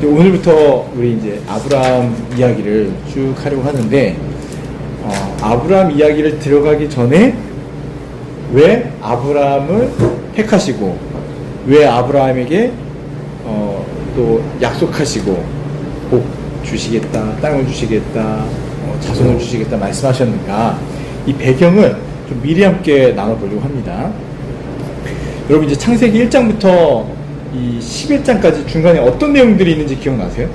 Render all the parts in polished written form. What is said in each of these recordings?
오늘부터 우리 이제 아브라함 이야기를 쭉 하려고 하는데, 아브라함 이야기를 들어가기 전에 왜 아브라함을 택하시고, 왜 아브라함에게 또 약속하시고 복 주시겠다, 땅을 주시겠다, 자손을 주시겠다 말씀하셨는가, 이 배경을 좀 미리 함께 나눠보려고 합니다. 여러분, 이제 창세기 1장부터 이 11장까지 중간에 어떤 내용들이 있는지 기억나세요?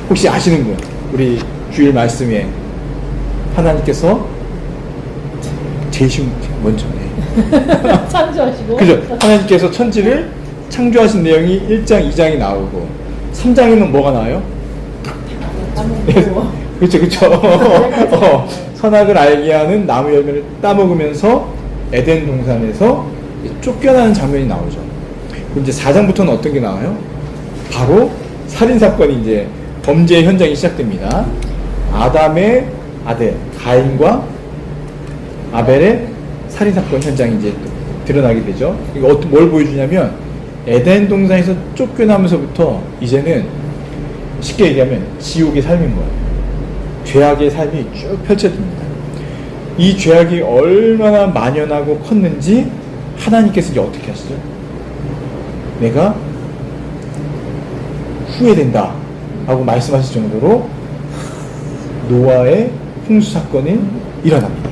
혹시 아시는 분? 우리 주일 말씀에 하나님께서 제일 쉬운 먼저 창조하시고, 그죠? 하나님께서 천지를 창조하신 내용이 1장, 2장이 나오고 3장에는 뭐가 나와요? 그렇죠, 그렇죠. 선악을 알게 하는 나무 열매를 따먹으면서 에덴 동산에서 쫓겨나는 장면이 나오죠. 그럼 이제 4장부터는 어떤 게 나와요? 바로 살인사건이 이제 범죄 현장이 시작됩니다. 아담의 아들 가인과 아벨의 살인사건 현장이 이제 드러나게 되죠. 이거 뭘 보여주냐면, 에덴 동산에서 쫓겨나면서부터 이제는 쉽게 얘기하면 지옥의 삶인 거예요. 죄악의 삶이 쭉 펼쳐집니다. 이 죄악이 얼마나 만연하고 컸는지 하나님께서 이제 어떻게 하시죠? 내가 후회된다 하고 말씀하실 정도로 노아의 홍수 사건이 일어납니다.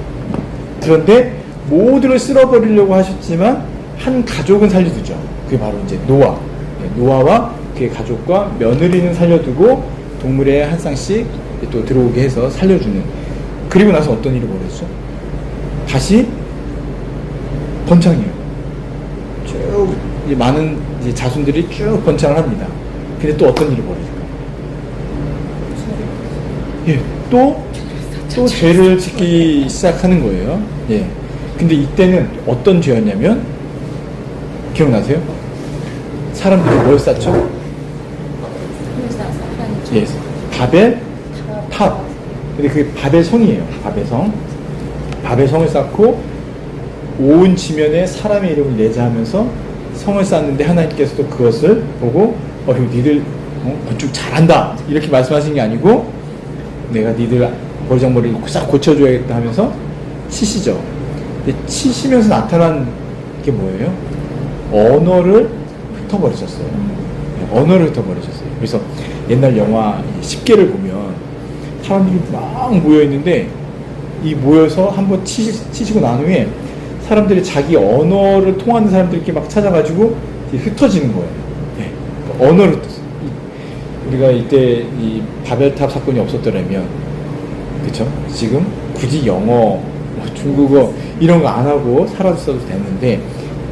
그런데 모두를 쓸어버리려고 하셨지만 한 가족은 살려두죠. 그게 바로 이제 노아. 노아와 그의 가족과 며느리는 살려두고 동물에 한 쌍씩 또 들어오게 해서 살려주는. 그리고 나서 어떤 일이 벌어졌죠? 다시 번창이에요. 쭉 이제 많은 이제 자손들이 쭉 번창을 합니다. 근데 또 어떤 일이 벌어질까요? 예, 또 죄를 짓기 시작하는 거예요. 예. 근데 이때는 어떤 죄였냐면, 기억나세요? 사람들이 뭘 쌓죠? 예, 바벨 탑. 근데 그게 바벨 성이에요. 바벨 성. 바벨 성을 쌓고 온 지면에 사람의 이름을 내자 하면서 성을 쌓는데, 하나님께서도 그것을 보고 니들 건축 잘한다 이렇게 말씀하신 게 아니고, 내가 니들 버리장머리를 싹 고쳐줘야겠다 하면서 치시죠. 근데 치시면서 나타난 게 뭐예요? 언어를 흩어버리셨어요. 언어를 흩어버리셨어요. 그래서 옛날 영화 10개를 보면 사람들이 막 모여있는데, 이 모여서 한번 치시고 난 후에 사람들이 자기 언어를 통하는 사람들이 이렇게 막 찾아가지고 흩어지는 거예요. 네. 언어를 흩었어요. 우리가 이때 이 바벨탑 사건이 없었더라면, 그쵸? 지금 굳이 영어, 중국어 이런 거 안 하고 살았어도 됐는데,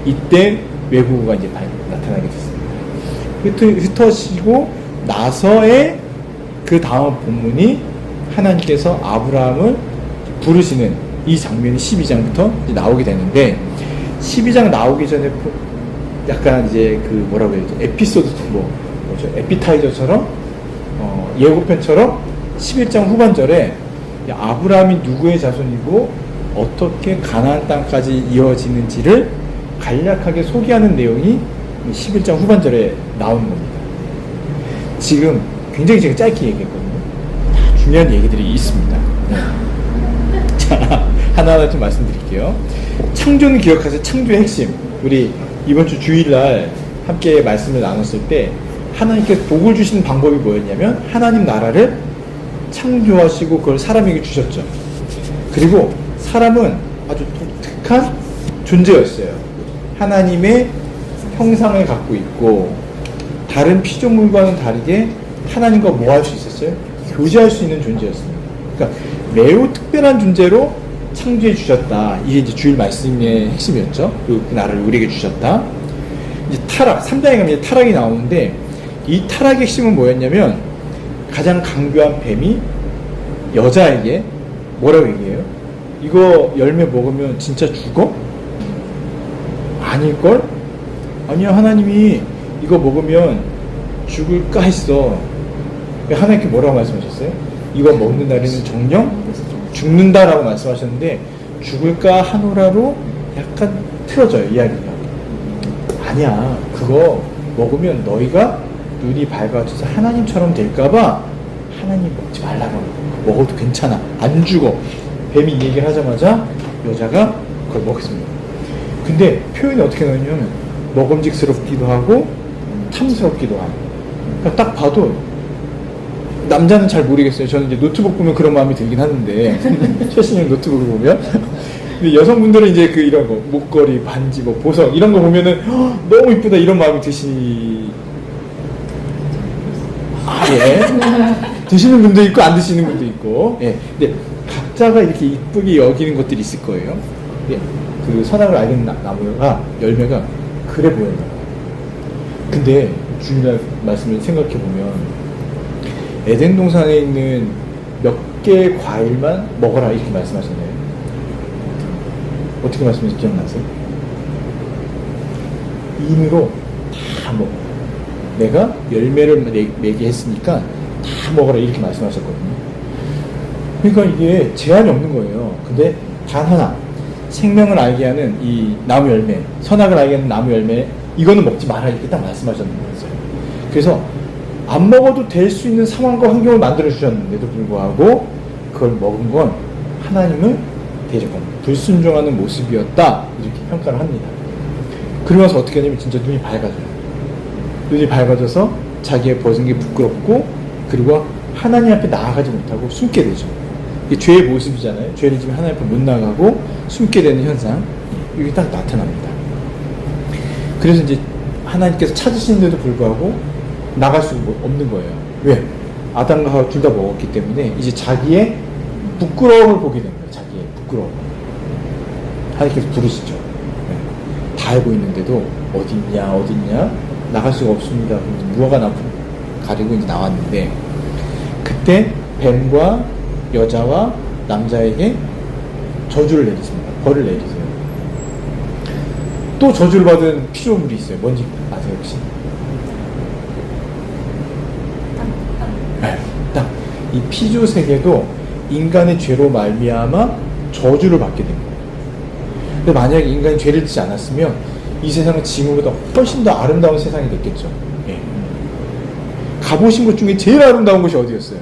이때 외국어가 이제 나타나게 됐습니다. 흩어지고 나서의 그 다음 본문이 하나님께서 아브라함을 부르시는 이 장면이 12장부터 이제 나오게 되는데, 12장 나오기 전에 약간 이제 그 뭐라고 해야지, 에피소드, 뭐죠? 에피타이저처럼, 예고편처럼 11장 후반절에 아브라함이 누구의 자손이고 어떻게 가나안 땅까지 이어지는지를 간략하게 소개하는 내용이 11장 후반절에 나오는 겁니다. 지금 굉장히 제가 짧게 얘기했거든요. 다 중요한 얘기들이 있습니다. 네. 자, 하나하나 좀 말씀드릴게요. 창조는 기억하세요. 창조의 핵심. 우리 이번 주 주일날 함께 말씀을 나눴을 때 하나님께서 복을 주시는 방법이 뭐였냐면, 하나님 나라를 창조하시고 그걸 사람에게 주셨죠. 그리고 사람은 아주 독특한 존재였어요. 하나님의 형상을 갖고 있고, 다른 피조물과는 다르게 하나님과 뭐 할 수 있었어요? 교제할 수 있는 존재였습니다. 그러니까 매우 특별한 존재로 창조해 주셨다. 이게 이제 주일 말씀의 핵심이었죠. 그 나라를 우리에게 주셨다. 이제 타락, 3장에 가면 이제 타락이 나오는데, 이 타락의 핵심은 뭐였냐면, 가장 강교한 뱀이 여자에게 뭐라고 얘기해요? 이거 열매 먹으면 진짜 죽어? 아닐걸? 아니야, 하나님이 이거 먹으면 죽을까 했어. 하나님께 뭐라고 말씀하셨어요? 이거 먹는 날에는 정령 죽는다라고 말씀하셨는데, 죽을까 하노라로 약간 틀어져요, 이야기가. 아니야, 그거 먹으면 너희가 눈이 밝아져서 하나님처럼 될까봐 하나님 먹지 말라고 하는 거예요. 먹어도 괜찮아, 안 죽어. 뱀이 이 얘기를 하자마자 여자가 그걸 먹습니다. 근데 표현이 어떻게 나오냐면 먹음직스럽기도 하고 탐스럽기도 하고. 그러니까 딱 봐도 남자는 잘 모르겠어요. 저는 이제 노트북 보면 그런 마음이 들긴 하는데 최신형 노트북을 보면. 근데 여성분들은 이제 그 이런 거 목걸이, 반지, 뭐 보석 이런 거 보면은 너무 이쁘다 이런 마음이 예. 드시는 분도 있고 안 드시는 분도 있고. 예. 근데 각자가 이렇게 이쁘게 여기는 것들이 있을 거예요. 예. 그 선악을 알게 나무가 열매가 그래 보였나 봐요. 근데 주일날 말씀을 생각해 보면 에덴 동산에 있는 몇 개의 과일만 먹어라 이렇게 말씀하셨네요. 어떻게 말씀하셨는지 기억나세요? 인으로 다 먹어. 내가 열매를 매게 했으니까 다 먹어라 이렇게 말씀하셨거든요. 그러니까 이게 제한이 없는 거예요. 근데 단 하나, 생명을 알게 하는 이 나무 열매, 선악을 알게 하는 나무 열매, 이거는 먹지 마라 이렇게 딱 말씀하셨는 거예요. 그래서 안 먹어도 될 수 있는 상황과 환경을 만들어 주셨는데도 불구하고 그걸 먹은 건 하나님을 대적하는 불순종하는 모습이었다 이렇게 평가를 합니다. 그러고 나서 어떻게 하냐면 진짜 눈이 밝아져요. 눈이 밝아져서 자기의 벗은 게 부끄럽고 그리고 하나님 앞에 나아가지 못하고 숨게 되죠. 이게 죄의 모습이잖아요. 죄를 지면 하나님 앞에 못 나가고 숨게 되는 현상, 이게 딱 나타납니다. 그래서 이제 하나님께서 찾으시는데도 불구하고 나갈 수 없는 거예요. 왜? 아담과 하와 둘 다 먹었기 때문에 이제 자기의 부끄러움을 보게 된 거예요. 자기의 부끄러움. 하나님께서 부르시죠. 네. 다 알고 있는데도 어디 있냐 나갈 수가 없습니다. 무화과 나무 가리고 이제 나왔는데 그때 뱀과 여자와 남자에게 저주를 내리십니다. 벌을 내리세요. 또 저주를 받은 피조물이 있어요. 뭔지 아세요 혹시? 네, 딱 이 피조 세계도 인간의 죄로 말미암아 저주를 받게 됩니다. 근데 만약에 인간이 죄를 짓지 않았으면 이 세상은 지금보다 훨씬 더 아름다운 세상이 됐겠죠. 예. 가보신 곳 중에 제일 아름다운 곳이 어디였어요?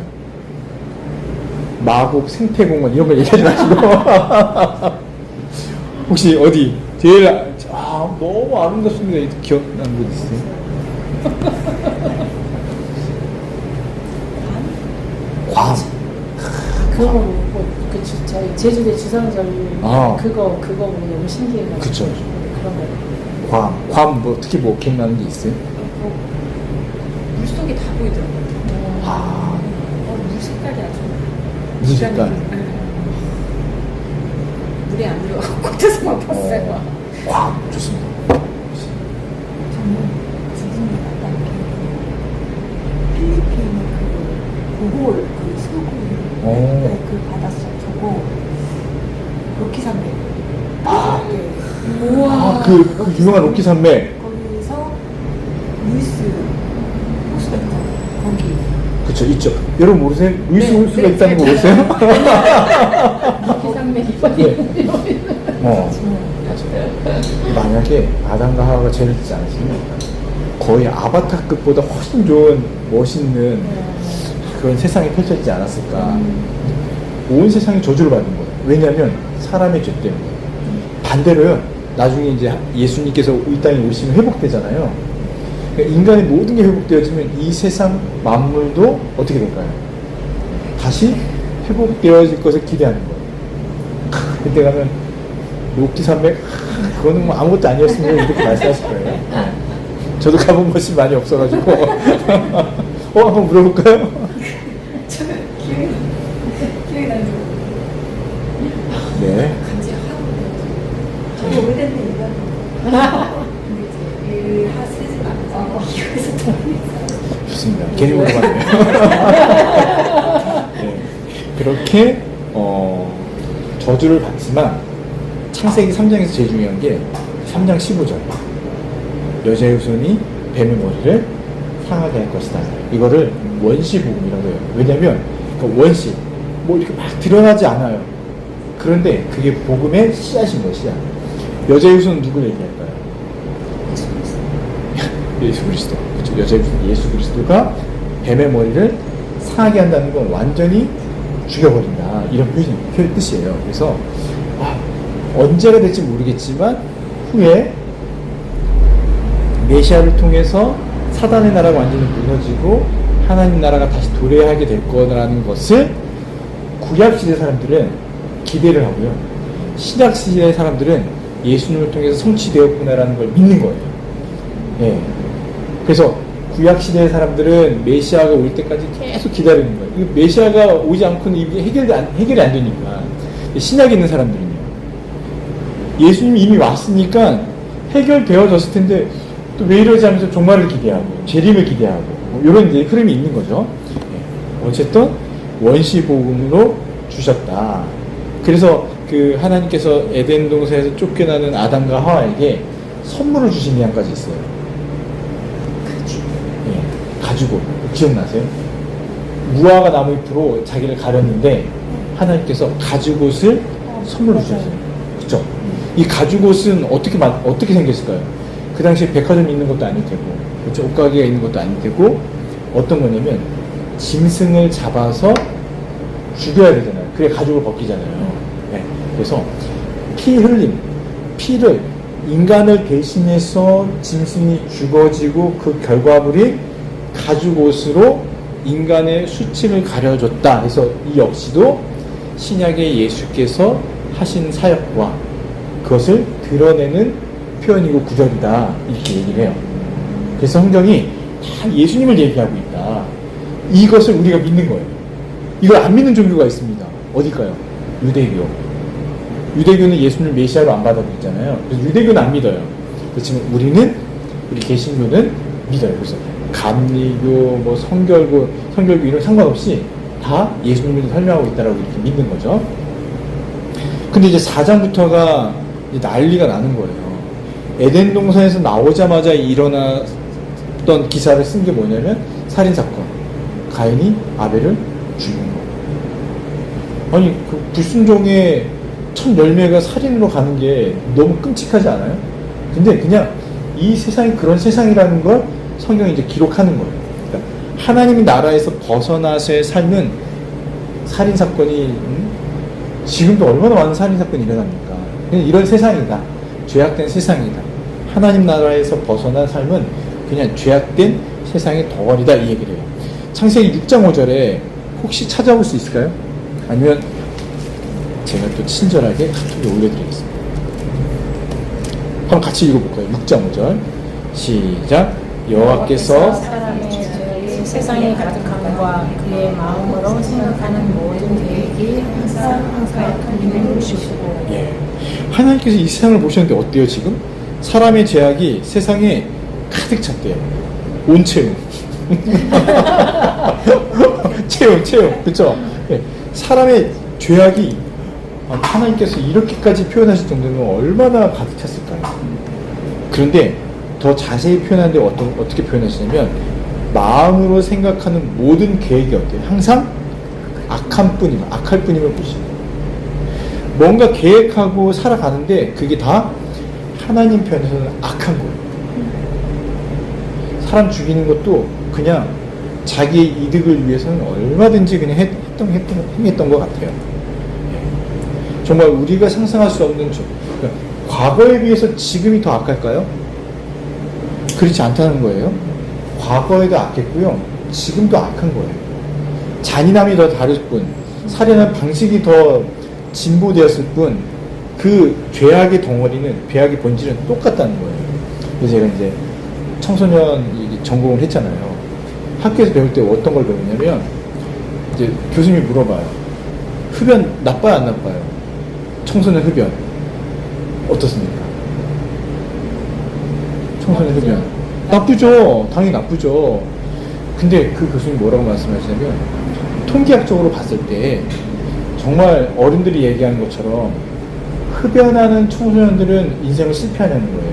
마곡 생태공원 이런 거 얘기하지 마시고 혹시 어디 제일 너무 아름답습니다. 기억나는 곳 있어요? 괌. 그거 보고 저희 제주도 주상절 그거 보고 너무 신기해가지고. 그쵸. 그런 거. 괌 뭐 특히 뭐 기억나는 게 있어요? 물속이 다 보이더라고요. 물 색깔이 아주. 무슨 색깔? 물에 안 들어가고 겉에서만 봤어요. 괌 좋습니다. 저는 지진이 났다는 게 필리핀 그 보홀 그 스노클링 그 바닷속 저거 로키 산맥 우와 그 유명한 로키 산맥 거기서 루이스 호수가 있잖아요. 거기 그쵸 있죠. 여러분 모르세요? 루이스 호수가 있다는 거 모르세요? 기상맥이 네. 맞아요. 만약에 아담과 하와가 죄를 짓지 않았으면 거의 아바타급보다 훨씬 좋은 멋있는 그런 세상이 펼쳐지지 않았을까. 온 세상이 저주를 받는 거예요. 왜냐하면 사람의 죄 때문에. 반대로요. 나중에 이제 예수님께서 이 땅에 오시면 회복되잖아요. 그러니까 인간의 모든 게 회복되어지면 이 세상 만물도 어떻게 될까요? 다시 회복되어질 것을 기대하는 거예요. 그때 가면 로키 산맥 그거는 뭐 아무것도 아니었으면 이렇게 말씀하실 거예요. 네. 저도 가본 곳이 많이 없어가지고 한번 물어볼까요? 기억이 나는 거. 네. 간지 하고. 저거 오래된 얘기가 근데 이제 일 하시지 않아서 기억에서 더 좋습니다. 괜히 물어봤네요. 네. 그렇게 저주를 받지만 창세기 3장에서 제일 중요한 게 3장 15절 여자의 후손이 뱀의 머리를 상하게 할 것이다. 이거를 원시복음이라고 해요. 왜냐면 그 원시 뭐 이렇게 막 드러나지 않아요. 그런데 그게 복음의 씨앗인 것이야. 여자의 후손은 누구를 얘기할까요? 예수 그리스도. 그렇죠? 여자의 예수 그리스도가 뱀의 머리를 상하게 한다는 건 완전히 죽여버린다. 이런 뜻이에요. 그래서 언제가 될지 모르겠지만 후에 메시아를 통해서 사단의 나라가 완전히 무너지고 하나님 나라가 다시 도래하게 될 거라는 것을 구약시대 사람들은 기대를 하고요. 신약시대 사람들은 예수님을 통해서 성취되었구나라는 걸 믿는 거예요. 예. 그래서 구약시대 사람들은 메시아가 올 때까지 계속 기다리는 거예요. 메시아가 오지 않고는 이게 해결이 안 되니까. 신약에 있는 사람들은요. 예수님이 이미 왔으니까 해결되어졌을 텐데 또 왜 이러지 하면서 종말을 기대하고 재림을 기대하고 뭐 이런 이제 흐름이 있는 거죠. 예. 어쨌든 원시복음으로 주셨다. 그래서 그 하나님께서 에덴 동산에서 쫓겨나는 아담과 하와에게 선물을 주신 내용까지 있어요. 예. 가지고 기억나세요? 무화과 나무 잎으로 자기를 가렸는데 하나님께서 가죽옷을 선물로 주셨어요. 그렇죠? 이 가죽옷은 어떻게 생겼을까요? 그 당시에 백화점이 있는 것도 아닐 테고, 그렇죠? 옷가게가 있는 것도 아닐 테고, 어떤 거냐면 짐승을 잡아서 죽여야 되잖아요. 그래 가죽을 벗기잖아요. 네. 그래서 피를 인간을 대신해서 짐승이 죽어지고 그 결과물이 가죽옷으로 인간의 수침을 가려줬다. 그래서 이 역시도 신약의 예수께서 하신 사역과 그것을 드러내는 표현이고 구절이다. 이렇게 얘기를 해요. 그래서 성경이 다 예수님을 얘기하고 있다. 이것을 우리가 믿는 거예요. 이걸 안 믿는 종교가 있습니다. 어딜까요? 유대교. 유대교는 예수님을 메시아로 안 받아들이잖아요. 그래서 유대교는 안 믿어요. 그렇지만 우리 개신교는 믿어요. 그래서 감리교, 뭐 성결교 이런 상관없이 다 예수님을 설명하고 있다라고 이렇게 믿는 거죠. 근데 이제 4장부터가 이제 난리가 나는 거예요. 에덴 동산에서 나오자마자 일어났던 기사를 쓴 게 뭐냐면 살인사건. 가인이 아벨을 죽인 거. 아니, 그 불순종의 첫 열매가 살인으로 가는 게 너무 끔찍하지 않아요? 근데 그냥 이 세상이 그런 세상이라는 걸 성경이 이제 기록하는 거예요. 그러니까 하나님의 나라에서 벗어나서의 삶은 살인사건이, 지금도 얼마나 많은 살인사건이 일어납니까? 그냥 이런 세상이다. 죄악된 세상이다. 하나님 나라에서 벗어난 삶은 그냥 죄악된 세상의 덩어리다. 이 얘기를 해요. 창세기 6장 5절에 혹시 찾아볼 수 있을까요? 아니면 제가 또 친절하게 카톡에 올려드리겠습니다. 한번 같이 읽어볼까요? 6장 5절 시작. 여호와께서 사람의 죄악이 세상에 가득함과 그의 마음으로 생각하는 모든 계획이 항상 가득함을 보시고. 예. 하나님께서 이 세상을 보셨는데 어때요 지금? 사람의 죄악이 세상에 가득 찼대요. 온체움. 체험, 그쵸? 예. 사람의 죄악이 하나님께서 이렇게까지 표현하실 정도면 얼마나 가득 찼을까요? 그런데 더 자세히 표현하는데 어떻게 표현하시냐면 마음으로 생각하는 모든 계획이 어때요? 항상 악할 뿐임을 보시고 뭔가 계획하고 살아가는데 그게 다 하나님 편에서는 악한 거예요. 사람 죽이는 것도 그냥 자기의 이득을 위해서는 얼마든지 그냥 행했던 것 같아요. 정말 우리가 상상할 수 없는 그러니까 과거에 비해서 지금이 더 악할까요? 그렇지 않다는 거예요. 과거에도 악했고요. 지금도 악한 거예요. 잔인함이 더 다를 뿐, 살인하는 방식이 더 진보되었을 뿐, 그 죄악의 덩어리는, 죄악의 본질은 똑같다는 거예요. 그래서 제가 이제 청소년 전공을 했잖아요. 학교에서 배울 때 어떤 걸 배우냐면, 이제 교수님이 물어봐요. 흡연 나빠요, 안 나빠요? 청소년 흡연. 어떻습니까? 청소년 흡연. 나쁘죠. 당연히 나쁘죠. 근데 그 교수님 뭐라고 말씀하시냐면, 통계학적으로 봤을 때, 정말 어른들이 얘기하는 것처럼, 흡연하는 청소년들은 인생을 실패하냐는 거예요.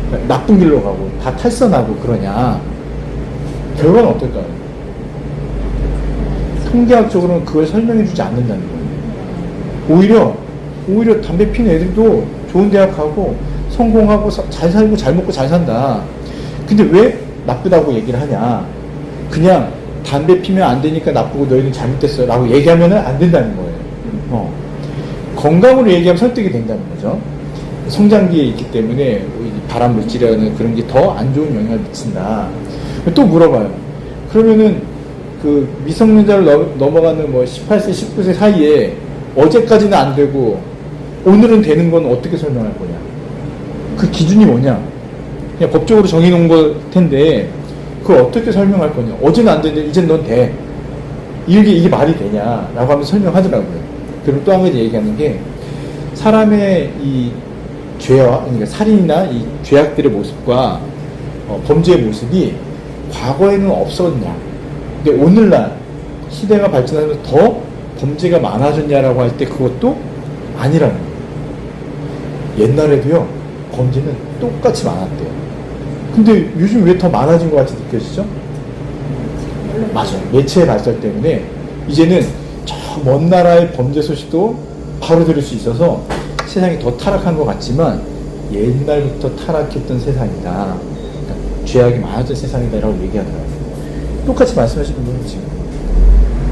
그러니까 나쁜 길로 가고, 다 탈선하고 그러냐. 결과는 어떨까요? 통계학적으로는 그걸 설명해주지 않는다는 거예요. 오히려 담배 피는 애들도 좋은 대학 가고 성공하고 잘 살고 잘 먹고 잘 산다. 근데 왜 나쁘다고 얘기를 하냐. 그냥 담배 피면 안 되니까 나쁘고 너희는 잘못됐어 라고 얘기하면 안 된다는 거예요. 건강으로 얘기하면 설득이 된다는 거죠. 성장기에 있기 때문에 발암 물질이라는 그런 게 더 안 좋은 영향을 미친다. 또 물어봐요. 그러면은 그 미성년자를 넘어가는 뭐 18세, 19세 사이에 어제까지는 안 되고 오늘은 되는 건 어떻게 설명할 거냐? 그 기준이 뭐냐? 그냥 법적으로 정해놓은 걸 텐데 그걸 어떻게 설명할 거냐? 어제는 안 되는데 이젠 넌 돼. 이게 말이 되냐? 라고 하면서 설명하더라고요. 그리고 또 한 가지 얘기하는 게 사람의 이 죄와, 그러니까 살인이나 이 죄악들의 모습과 범죄의 모습이 과거에는 없었냐? 근데 오늘날 시대가 발전하면서 더 범죄가 많아졌냐라고 할 때 그것도 아니라는 거예요. 옛날에도요, 범죄는 똑같이 많았대요. 근데 요즘 왜 더 많아진 것 같이 느껴지죠? 맞아요. 매체의 발달 때문에 이제는 저 먼 나라의 범죄 소식도 바로 들을 수 있어서 세상이 더 타락한 것 같지만 옛날부터 타락했던 세상이다. 그러니까 죄악이 많았던 세상이다라고 얘기하더라고요. 똑같이 말씀하시는 분은 지금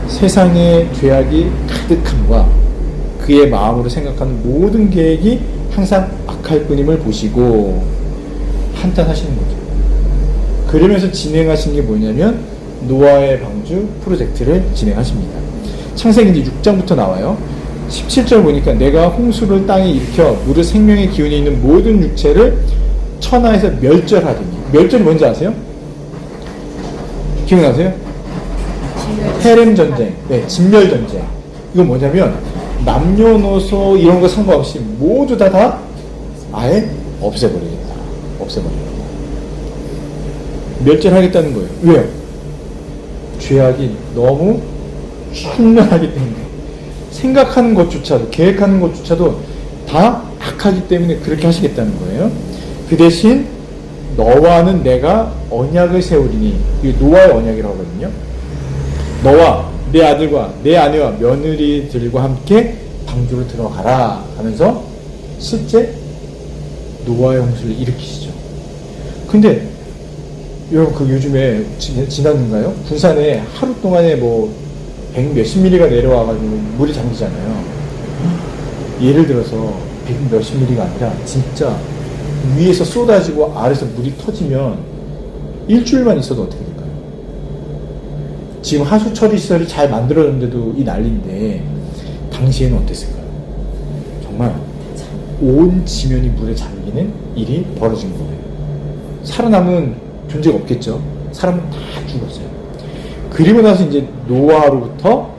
세상에 죄악이 가득함과 그의 마음으로 생각하는 모든 계획이 항상 악할 뿐임을 보시고 한탄하시는 거죠. 그러면서 진행하신 게 뭐냐면 노아의 방주 프로젝트를 진행하십니다. 창세기 이제 6장부터 나와요. 17절 보니까 내가 홍수를 땅에 일으켜 무릇 생명의 기운이 있는 모든 육체를 천하에서 멸절하더니. 멸절이 뭔지 아세요? 기억나세요? 헤렘 전쟁, 네, 진멸 전쟁. 이건 뭐냐면 남녀노소 이런 거 상관없이 모두 다 아예 없애버리겠다. 없애버리겠다. 멸절하겠다는 거예요. 왜요? 죄악이 너무 충만하기 때문에 생각하는 것조차도, 계획하는 것조차도 다 악하기 때문에 그렇게 하시겠다는 거예요. 그 대신 너와는 내가 언약을 세우리니, 이게 노아의 언약이라고 하거든요. 너와 내 아들과 내 아내와 며느리들과 함께 방주로 들어가라 하면서 실제 노아의 홍수를 일으키시죠. 근데 여러분 그 요즘에 지난주인가요? 부산에 하루 동안에 뭐 100 몇십 미리가 내려와가지고 물이 잠기잖아요. 예를 들어서 100 몇십 미리가 아니라 진짜 위에서 쏟아지고 아래에서 물이 터지면 일주일만 있어도 어떻게 될까요? 지금 하수 처리 시설이 잘 만들어졌는데도 이 난리인데 당시에는 어땠을까요? 정말 온 지면이 물에 잠기는 일이 벌어진 거예요. 살아남은 존재가 없겠죠. 사람은 다 죽었어요. 그리고 나서 이제 노아로부터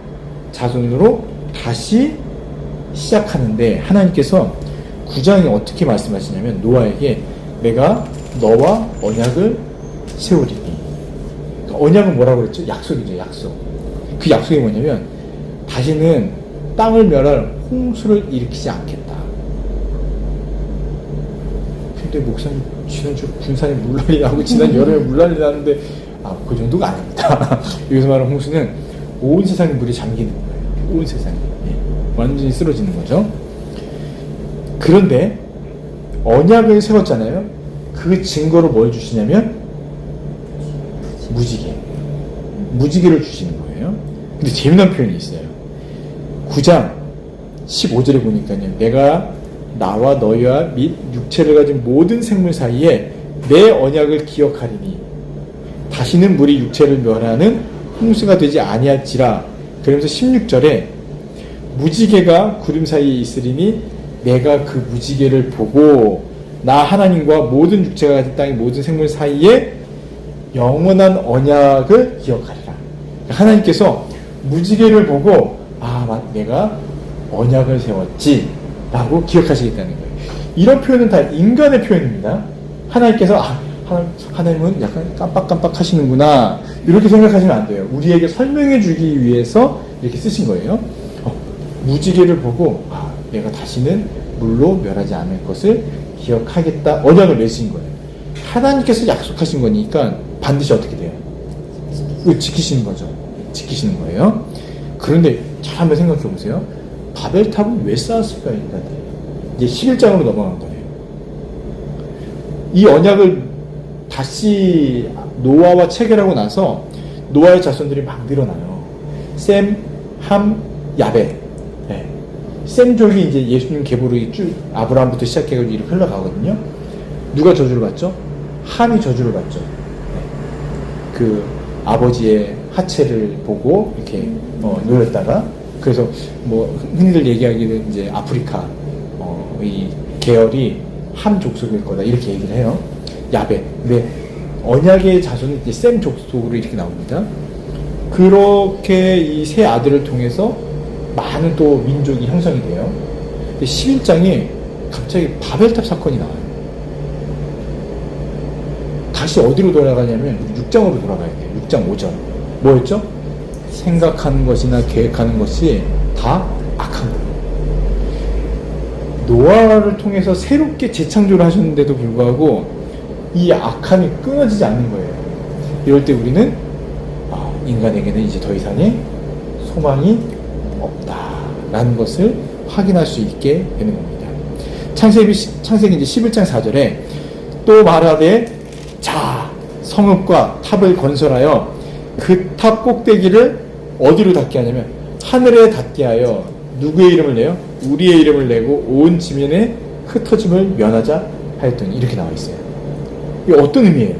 자손으로 다시 시작하는데 하나님께서 9장에 어떻게 말씀하시냐면 노아에게 내가 너와 언약을 세우리니. 그러니까 언약은 뭐라고 그랬죠? 약속이죠. 약속. 그 약속이 뭐냐면 다시는 땅을 멸할 홍수를 일으키지 않겠다. 근데 목사님 지난주 군산에 물난리 나고 지난 여름에 물난리 나는데 그 정도가 아닙니다. 여기서 말하는 홍수는 온 세상에 물이 잠기는 거예요. 온 세상에. 완전히 쓰러지는 거죠. 그런데 언약을 세웠잖아요. 그 증거로 뭘 주시냐면 무지개. 무지개를 주시는 거예요. 근데 재미난 표현이 있어요. 9장 15절에 보니까요. 내가 나와 너희와 및 육체를 가진 모든 생물 사이에 내 언약을 기억하리니 다시는 물이 육체를 멸하는 홍수가 되지 아니할지라. 그러면서 16절에 무지개가 구름 사이에 있으리니 내가 그 무지개를 보고 나 하나님과 모든 육체가 가진 땅의 모든 생물 사이에 영원한 언약을 기억하리라. 하나님께서 무지개를 보고 내가 언약을 세웠지 라고 기억하시겠다는 거예요. 이런 표현은 다 인간의 표현입니다. 하나님께서 하나님은 약간 깜빡깜빡 하시는구나 이렇게 생각하시면 안 돼요. 우리에게 설명해 주기 위해서 이렇게 쓰신 거예요. 무지개를 보고 내가 다시는 물로 멸하지 않을 것을 기억하겠다 언약을 맺으신 거예요. 하나님께서 약속하신 거니까 반드시 어떻게 돼요? 지키시는 거죠. 지키시는 거예요. 그런데 잘 한번 생각해 보세요. 바벨탑은 왜 쌓았을까요? 인간들이. 이제 11장으로 넘어간 거예요. 이 언약을 다시 노아와 체결하고 나서 노아의 자손들이 막 늘어나요. 셈, 함, 야벳. 네. 셈족이 이제 예수님 계보로 쭉 아브라함부터 시작해가지고 이렇게 흘러가거든요. 누가 저주를 받죠? 함이 저주를 받죠. 네. 그 아버지의 하체를 보고 이렇게 놀렸다가, 그래서 뭐 흔히들 얘기하기는 이제 아프리카 이 계열이 함 족속일 거다 이렇게 얘기를 해요. 야벳. 근데 언약의 자손은 이제 셈 족속으로 이렇게 나옵니다. 그렇게 이 세 아들을 통해서 많은 또 민족이 형성이 돼요. 근데 11장에 갑자기 바벨탑 사건이 나와요. 다시 어디로 돌아가냐면 6장으로 돌아가야 돼요. 6장 5절. 뭐였죠? 생각하는 것이나 계획하는 것이 다 악한 거예요. 노아를 통해서 새롭게 재창조를 하셨는데도 불구하고 이 악함이 끊어지지 않는 거예요. 이럴 때 우리는 인간에게는 이제 더 이상의 소망이 없다라는 것을 확인할 수 있게 되는 겁니다. 창세기 이제 11장 4절에 또 말하되 자 성읍과 탑을 건설하여 그 탑 꼭대기를 어디로 닿게 하냐면 하늘에 닿게 하여 누구의 이름을 내요? 우리의 이름을 내고 온 지면에 흩어짐을 면하자 하였더니 이렇게 나와 있어요. 이게 어떤 의미예요?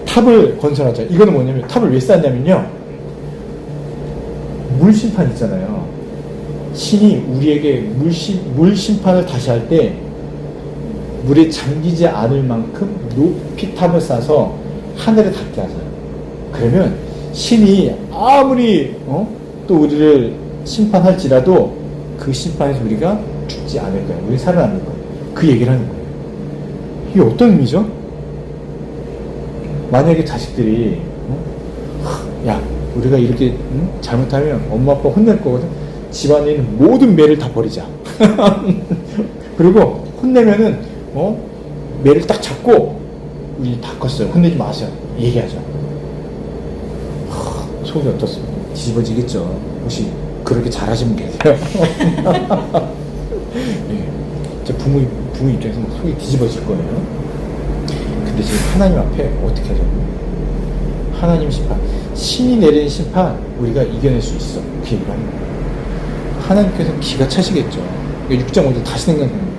탑을 건설하자. 이거는 뭐냐면 탑을 왜 쌓냐면요. 물심판 있잖아요. 신이 우리에게 물심판을 다시 할 때 물에 잠기지 않을 만큼 높이 탑을 쌓아서 하늘에 닿게 하잖아요. 그러면 신이 아무리 또 우리를 심판할지라도 그 심판에서 우리가 죽지 않을 거예요. 우리 살아남을 거예요. 그 얘기를 하는 거예요. 이게 어떤 의미죠? 만약에 자식들이 야 우리가 이렇게 잘못하면 엄마 아빠 혼낼 거거든. 집안에 있는 모든 매를 다 버리자. 그리고 혼내면은 매를 딱 잡고 우리 다 껐어요. 혼내지 마세요. 얘기하죠. 속이 어떻습니까? 뒤집어지겠죠. 혹시 그렇게 잘하시면 계세요? 예. 부모 입장에서 속이 뒤집어질 거예요. 근데 지금 하나님 앞에 어떻게 하죠? 하나님 심판, 신이 내리는 심판 우리가 이겨낼 수 있어. 그 얘기를 하는 거예요. 하나님께서 기가 차시겠죠. 6장 5절 다시 생각합니다.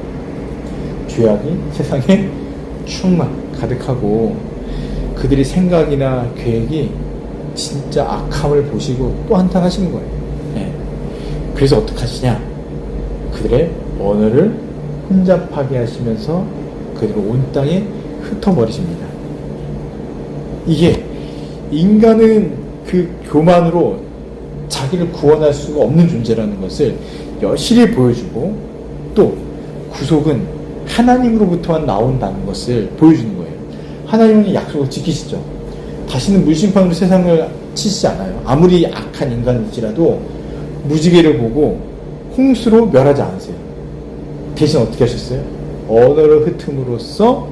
죄악이 세상에 충만 가득하고 그들의 생각이나 계획이 진짜 악함을 보시고 또 한탄하시는 거예요. 네. 그래서 어떻게 하시냐? 그들의 언어를 혼잡하게 하시면서 그들을 온 땅에 흩어버리십니다. 이게 인간은 그 교만으로 자기를 구원할 수가 없는 존재라는 것을 여실히 보여주고 또 구속은 하나님으로부터만 나온다는 것을 보여주는 거예요. 하나님은 약속을 지키시죠. 다시는 물심판으로 세상을 치시지 않아요. 아무리 악한 인간일지라도 무지개를 보고 홍수로 멸하지 않으세요. 대신 어떻게 하셨어요? 언어를 흩음으로써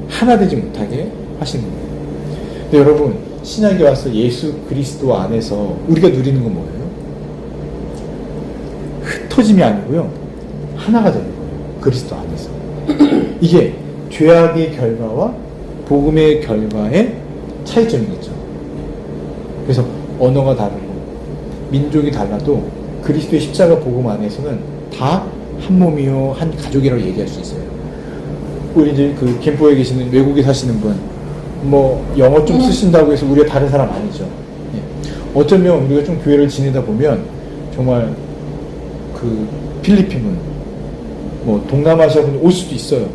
하나 되지 못하게 하시는 거예요. 근데 여러분 신약에 와서 예수 그리스도 안에서 우리가 누리는 건 뭐예요? 흩어짐이 아니고요. 하나가 되는 거예요. 그리스도 안에서. 이게 죄악의 결과와 복음의 결과의 차이점이겠죠. 그래서 언어가 다르고 민족이 달라도 그리스도의 십자가 복음 안에서는 다 한 몸이요 한 가족이라고 얘기할 수 있어요. 우리 이제 그 김포에 계시는 외국에 사시는 분 뭐 영어 좀 쓰신다고 해서 우리가 다른 사람 아니죠. 예. 어쩌면 우리가 좀 교회를 지내다 보면 정말 그 필리핀 분, 뭐 동남아시아 분이 올 수도 있어요.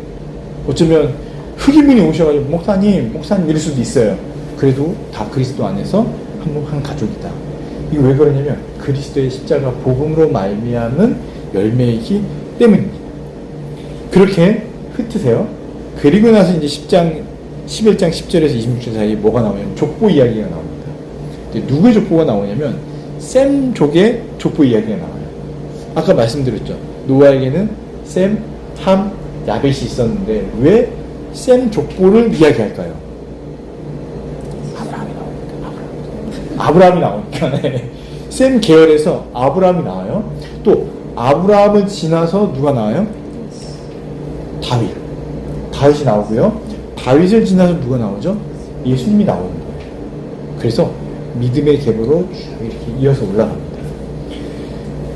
어쩌면 흑인분이 오셔가지고 목사님 이럴 수도 있어요. 그래도 다 그리스도 안에서 한 몸 한 가족이다. 이거 왜 그러냐면 그리스도의 십자가 복음으로 말미암은 열매이기 때문입니다. 그렇게 흩으세요. 그리고 나서 이제 11장 10절에서 26절 사이에 뭐가 나오냐면 족보 이야기가 나옵니다. 누구의 족보가 나오냐면 셈족의 족보 이야기가 나와요. 아까 말씀드렸죠. 노아에게는 셈, 함, 야벳이 있었는데 왜 셈 족보를 이야기할까요? 아브라함이 나오니까. 네. 셈 계열에서 아브라함이 나와요. 또 아브라함을 지나서 누가 나와요? 다윗이 나오고요. 다윗을 지나서 누가 나오죠? 예수님이 나오는 거예요. 그래서 믿음의 계보로 쭉 이렇게 이어서 올라갑니다.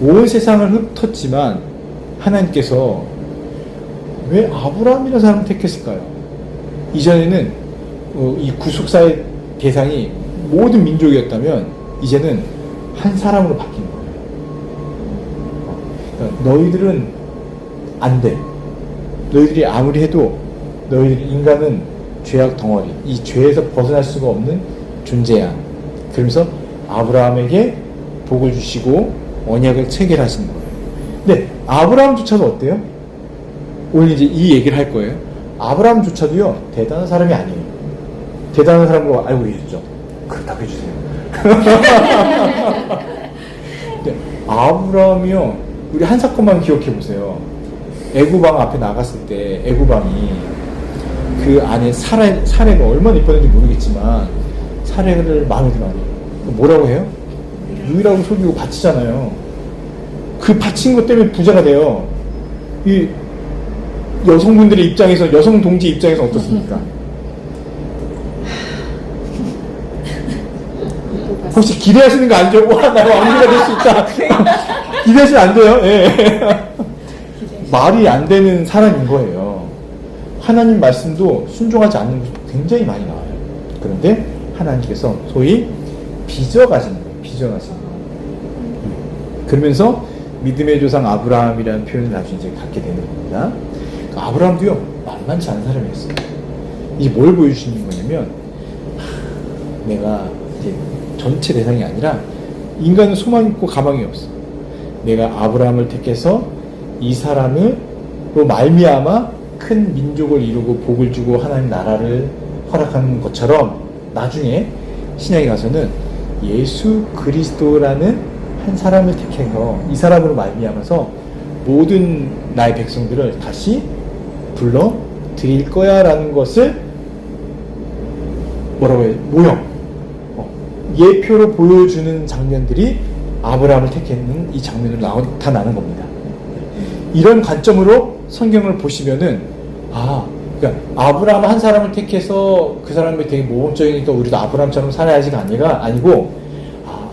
온 세상을 흩었지만 하나님께서 왜 아브라함이라는 사람을 택했을까요? 이전에는 이 구속사의 대상이 모든 민족이었다면 이제는 한 사람으로 바뀐 거예요. 그러니까 너희들은 안 돼. 너희들이 아무리 해도 너희들 인간은 죄악 덩어리, 이 죄에서 벗어날 수가 없는 존재야. 그러면서 아브라함에게 복을 주시고 언약을 체결하시는 거예요. 근데 아브라함조차도 어때요? 오늘 이제 이 얘기를 할 거예요. 아브라함조차도요, 대단한 사람이 아니에요. 대단한 사람으로 알고 계시죠? 그렇다고 해주세요. 근데 아브라함이요, 우리 한 사건만 기억해 보세요. 애구방 앞에 나갔을 때 애구방이 그 안에 사례가 얼마나 이뻤는지 모르겠지만 사례를 마음에 들어. 뭐라고 해요? 유일하고 속이고 바치잖아요. 그 바친 것 때문에 부자가 돼요. 이 여성분들의 입장에서, 여성 동지 입장에서 어떻습니까? 혹시 기대하시는 거 아니죠? 와, 나 왕비가 될 수 있다. 기대하시면 안 돼요. 예. 말이 안 되는 사람인 거예요. 하나님 말씀도 순종하지 않는 것이 굉장히 많이 나와요. 그런데 하나님께서 소위 빚어가시는 거예요. 빚어가시는 거예요. 그러면서 믿음의 조상 아브라함이라는 표현을 나중에 이제 갖게 되는 겁니다. 그러니까 아브라함도요, 만만치 않은 사람이었어요. 이게 뭘 보여주시는 거냐면, 내가 이제 전체 대상이 아니라 인간은 소망이 있고 가망이 없어. 내가 아브라함을 택해서 이 사람으로 말미암아 큰 민족을 이루고 복을 주고 하나님 나라를 허락하는 것처럼 나중에 신약에 가서는 예수 그리스도라는 한 사람을 택해서 이 사람으로 말미암아서 모든 나의 백성들을 다시 불러 드릴 거야 라는 것을 뭐라고 해요? 모형, 예표로 보여주는 장면들이 아브라함을 택했는 이 장면으로 나타나는 겁니다. 이런 관점으로 성경을 보시면은, 그러니까 아브라함 한 사람을 택해서 그 사람이 되게 모범적이니까 우리도 아브라함처럼 살아야지가 아니고,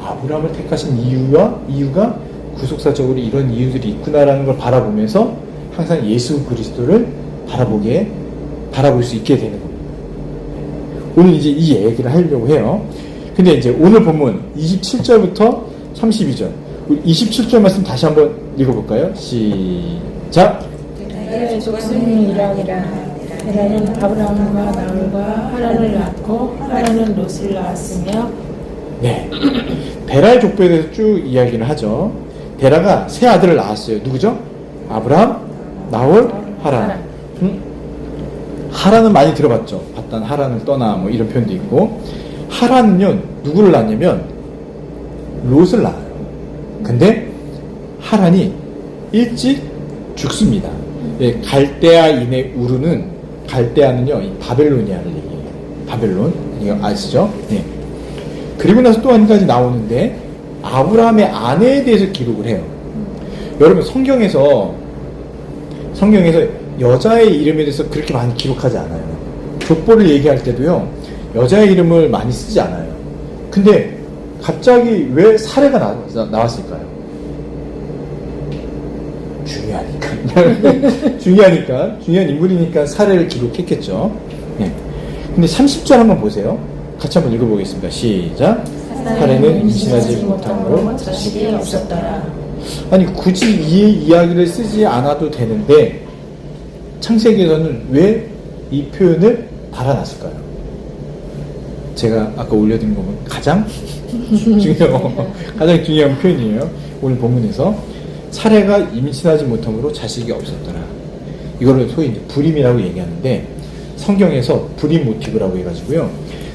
아브라함을 택하신 이유가 구속사적으로 이런 이유들이 있구나라는 걸 바라보면서 항상 예수 그리스도를 바라볼 수 있게 되는 겁니다. 오늘 이제 이 얘기를 하려고 해요. 근데 이제 오늘 본문 27절부터 32절, 우리 27절 말씀 다시 한번 읽어볼까요? 시작. 대라의 족속이 이랑이라. 대라는 아브라함과 나홀과 하란을 낳고 하란은 롯을 낳았으며. 네, 데라의 족보에 대해서 쭉 이야기를 하죠. 데라가 세 아들을 낳았어요. 누구죠? 아브라함, 나홀, 하란. 하란은 많이 들어봤죠. 바단 하란을 떠나 뭐 이런 표현도 있고. 하란은요, 누구를 낳냐면 롯을 낳아요. 근데 하란이 일찍 죽습니다. 네, 갈대아인의 우르는, 갈대아는요, 이 바벨로니아를 얘기해요. 바벨론, 이거 아시죠? 네. 그리고 나서 또 한 가지 나오는데 아브라함의 아내에 대해서 기록을 해요. 여러분, 성경에서 여자의 이름에 대해서 그렇게 많이 기록하지 않아요. 족보를 얘기할 때도요, 여자의 이름을 많이 쓰지 않아요. 근데 갑자기 왜 사례가 나왔을까요? 중요하니까 중요한 인물이니까 사례를 기록했겠죠. 네. 근데 30절 한번 보세요. 같이 한번 읽어보겠습니다. 시작. 사례는 임신하지 못함으로 자식이 없었더라. 아니, 굳이 이 이야기를 쓰지 않아도 되는데 창세기에서는 왜 이 표현을 달아놨을까요? 제가 아까 올려드린 거 보면 가장 중요한 표현이에요. 오늘 본문에서 사례가 임신하지 못함으로 자식이 없었더라. 이거를 소위 이제 불임이라고 얘기하는데, 성경에서 불임 모티브라고 해가지고요,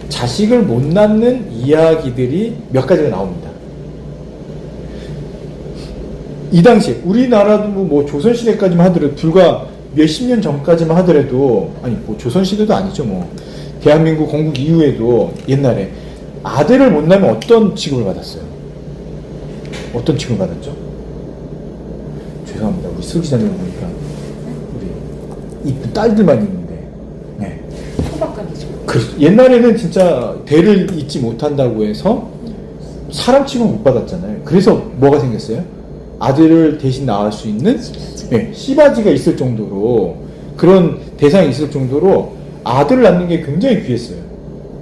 자식을 못 낳는 이야기들이 몇 가지가 나옵니다. 이 당시에 우리나라도 뭐 조선시대까지만 하더라도, 불과 몇십 년 전까지만 하더라도, 아니 뭐 조선시대도 아니죠, 뭐 대한민국 건국 이후에도 옛날에 아들을 못 낳으면 어떤 취급을 받았어요? 어떤 취급을 받았죠? 죄송합니다. 우리 슬 기자님 보니까 우리 이쁜 딸들만 있는데 옛날에는 진짜 대를 잇지 못한다고 해서 사람 취급 못 받았잖아요. 그래서 뭐가 생겼어요? 아들을 대신 낳을 수 있는 네, 씨바지가 있을 정도로, 그런 대상이 있을 정도로 아들을 낳는 게 굉장히 귀했어요.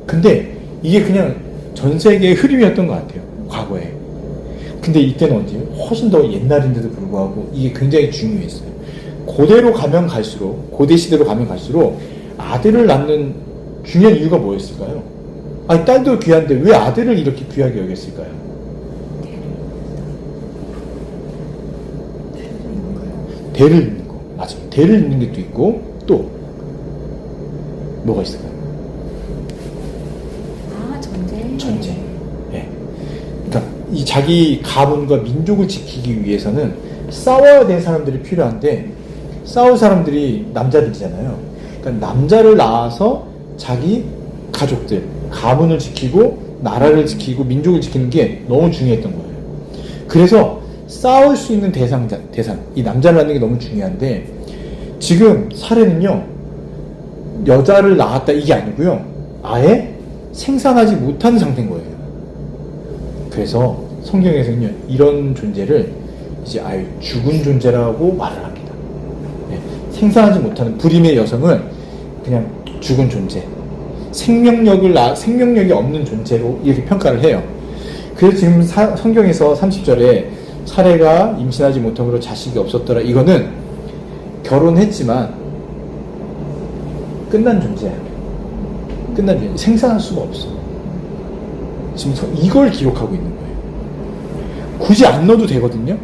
근데 이게 그냥 전 세계의 흐름이었던 것 같아요, 과거에. 근데 이때는 언제? 훨씬 더 옛날인데도 불구하고 이게 굉장히 중요했어요. 고대로 가면 갈수록, 고대 시대로 가면 갈수록 아들을 낳는 중요한 이유가 뭐였을까요? 아니, 딸도 귀한데 왜 아들을 이렇게 귀하게 여겼을까요? 대를 잇는 거. 맞아요. 대를 잇는 게 또 있고, 또 뭐가 있을까요? 아, 전쟁. 전쟁. 예. 그러니까 이 자기 가문과 민족을 지키기 위해서는 싸워야 되는 사람들이 필요한데, 싸울 사람들이 남자들이잖아요. 그러니까 남자를 낳아서 자기 가족들, 가문을 지키고 나라를 지키고 민족을 지키는 게 너무 중요했던 거예요. 그래서 싸울 수 있는 대상, 이 남자를 낳는 게 너무 중요한데, 지금 사례는요, 여자를 낳았다 이게 아니고요, 아예 생산하지 못하는 상태인 거예요. 그래서 성경에서는요, 이런 존재를 이제 아예 죽은 존재라고 말을 합니다. 네, 생산하지 못하는 불임의 여성을 그냥 죽은 존재, 생명력이 없는 존재로 이렇게 평가를 해요. 그래서 지금 성경에서 30절에 사례가 임신하지 못함으로 자식이 없었더라, 이거는 결혼했지만 끝난 존재야. 끝난 존재. 생산할 수가 없어. 지금 이걸 기록하고 있는 거예요. 굳이 안 넣어도 되거든요.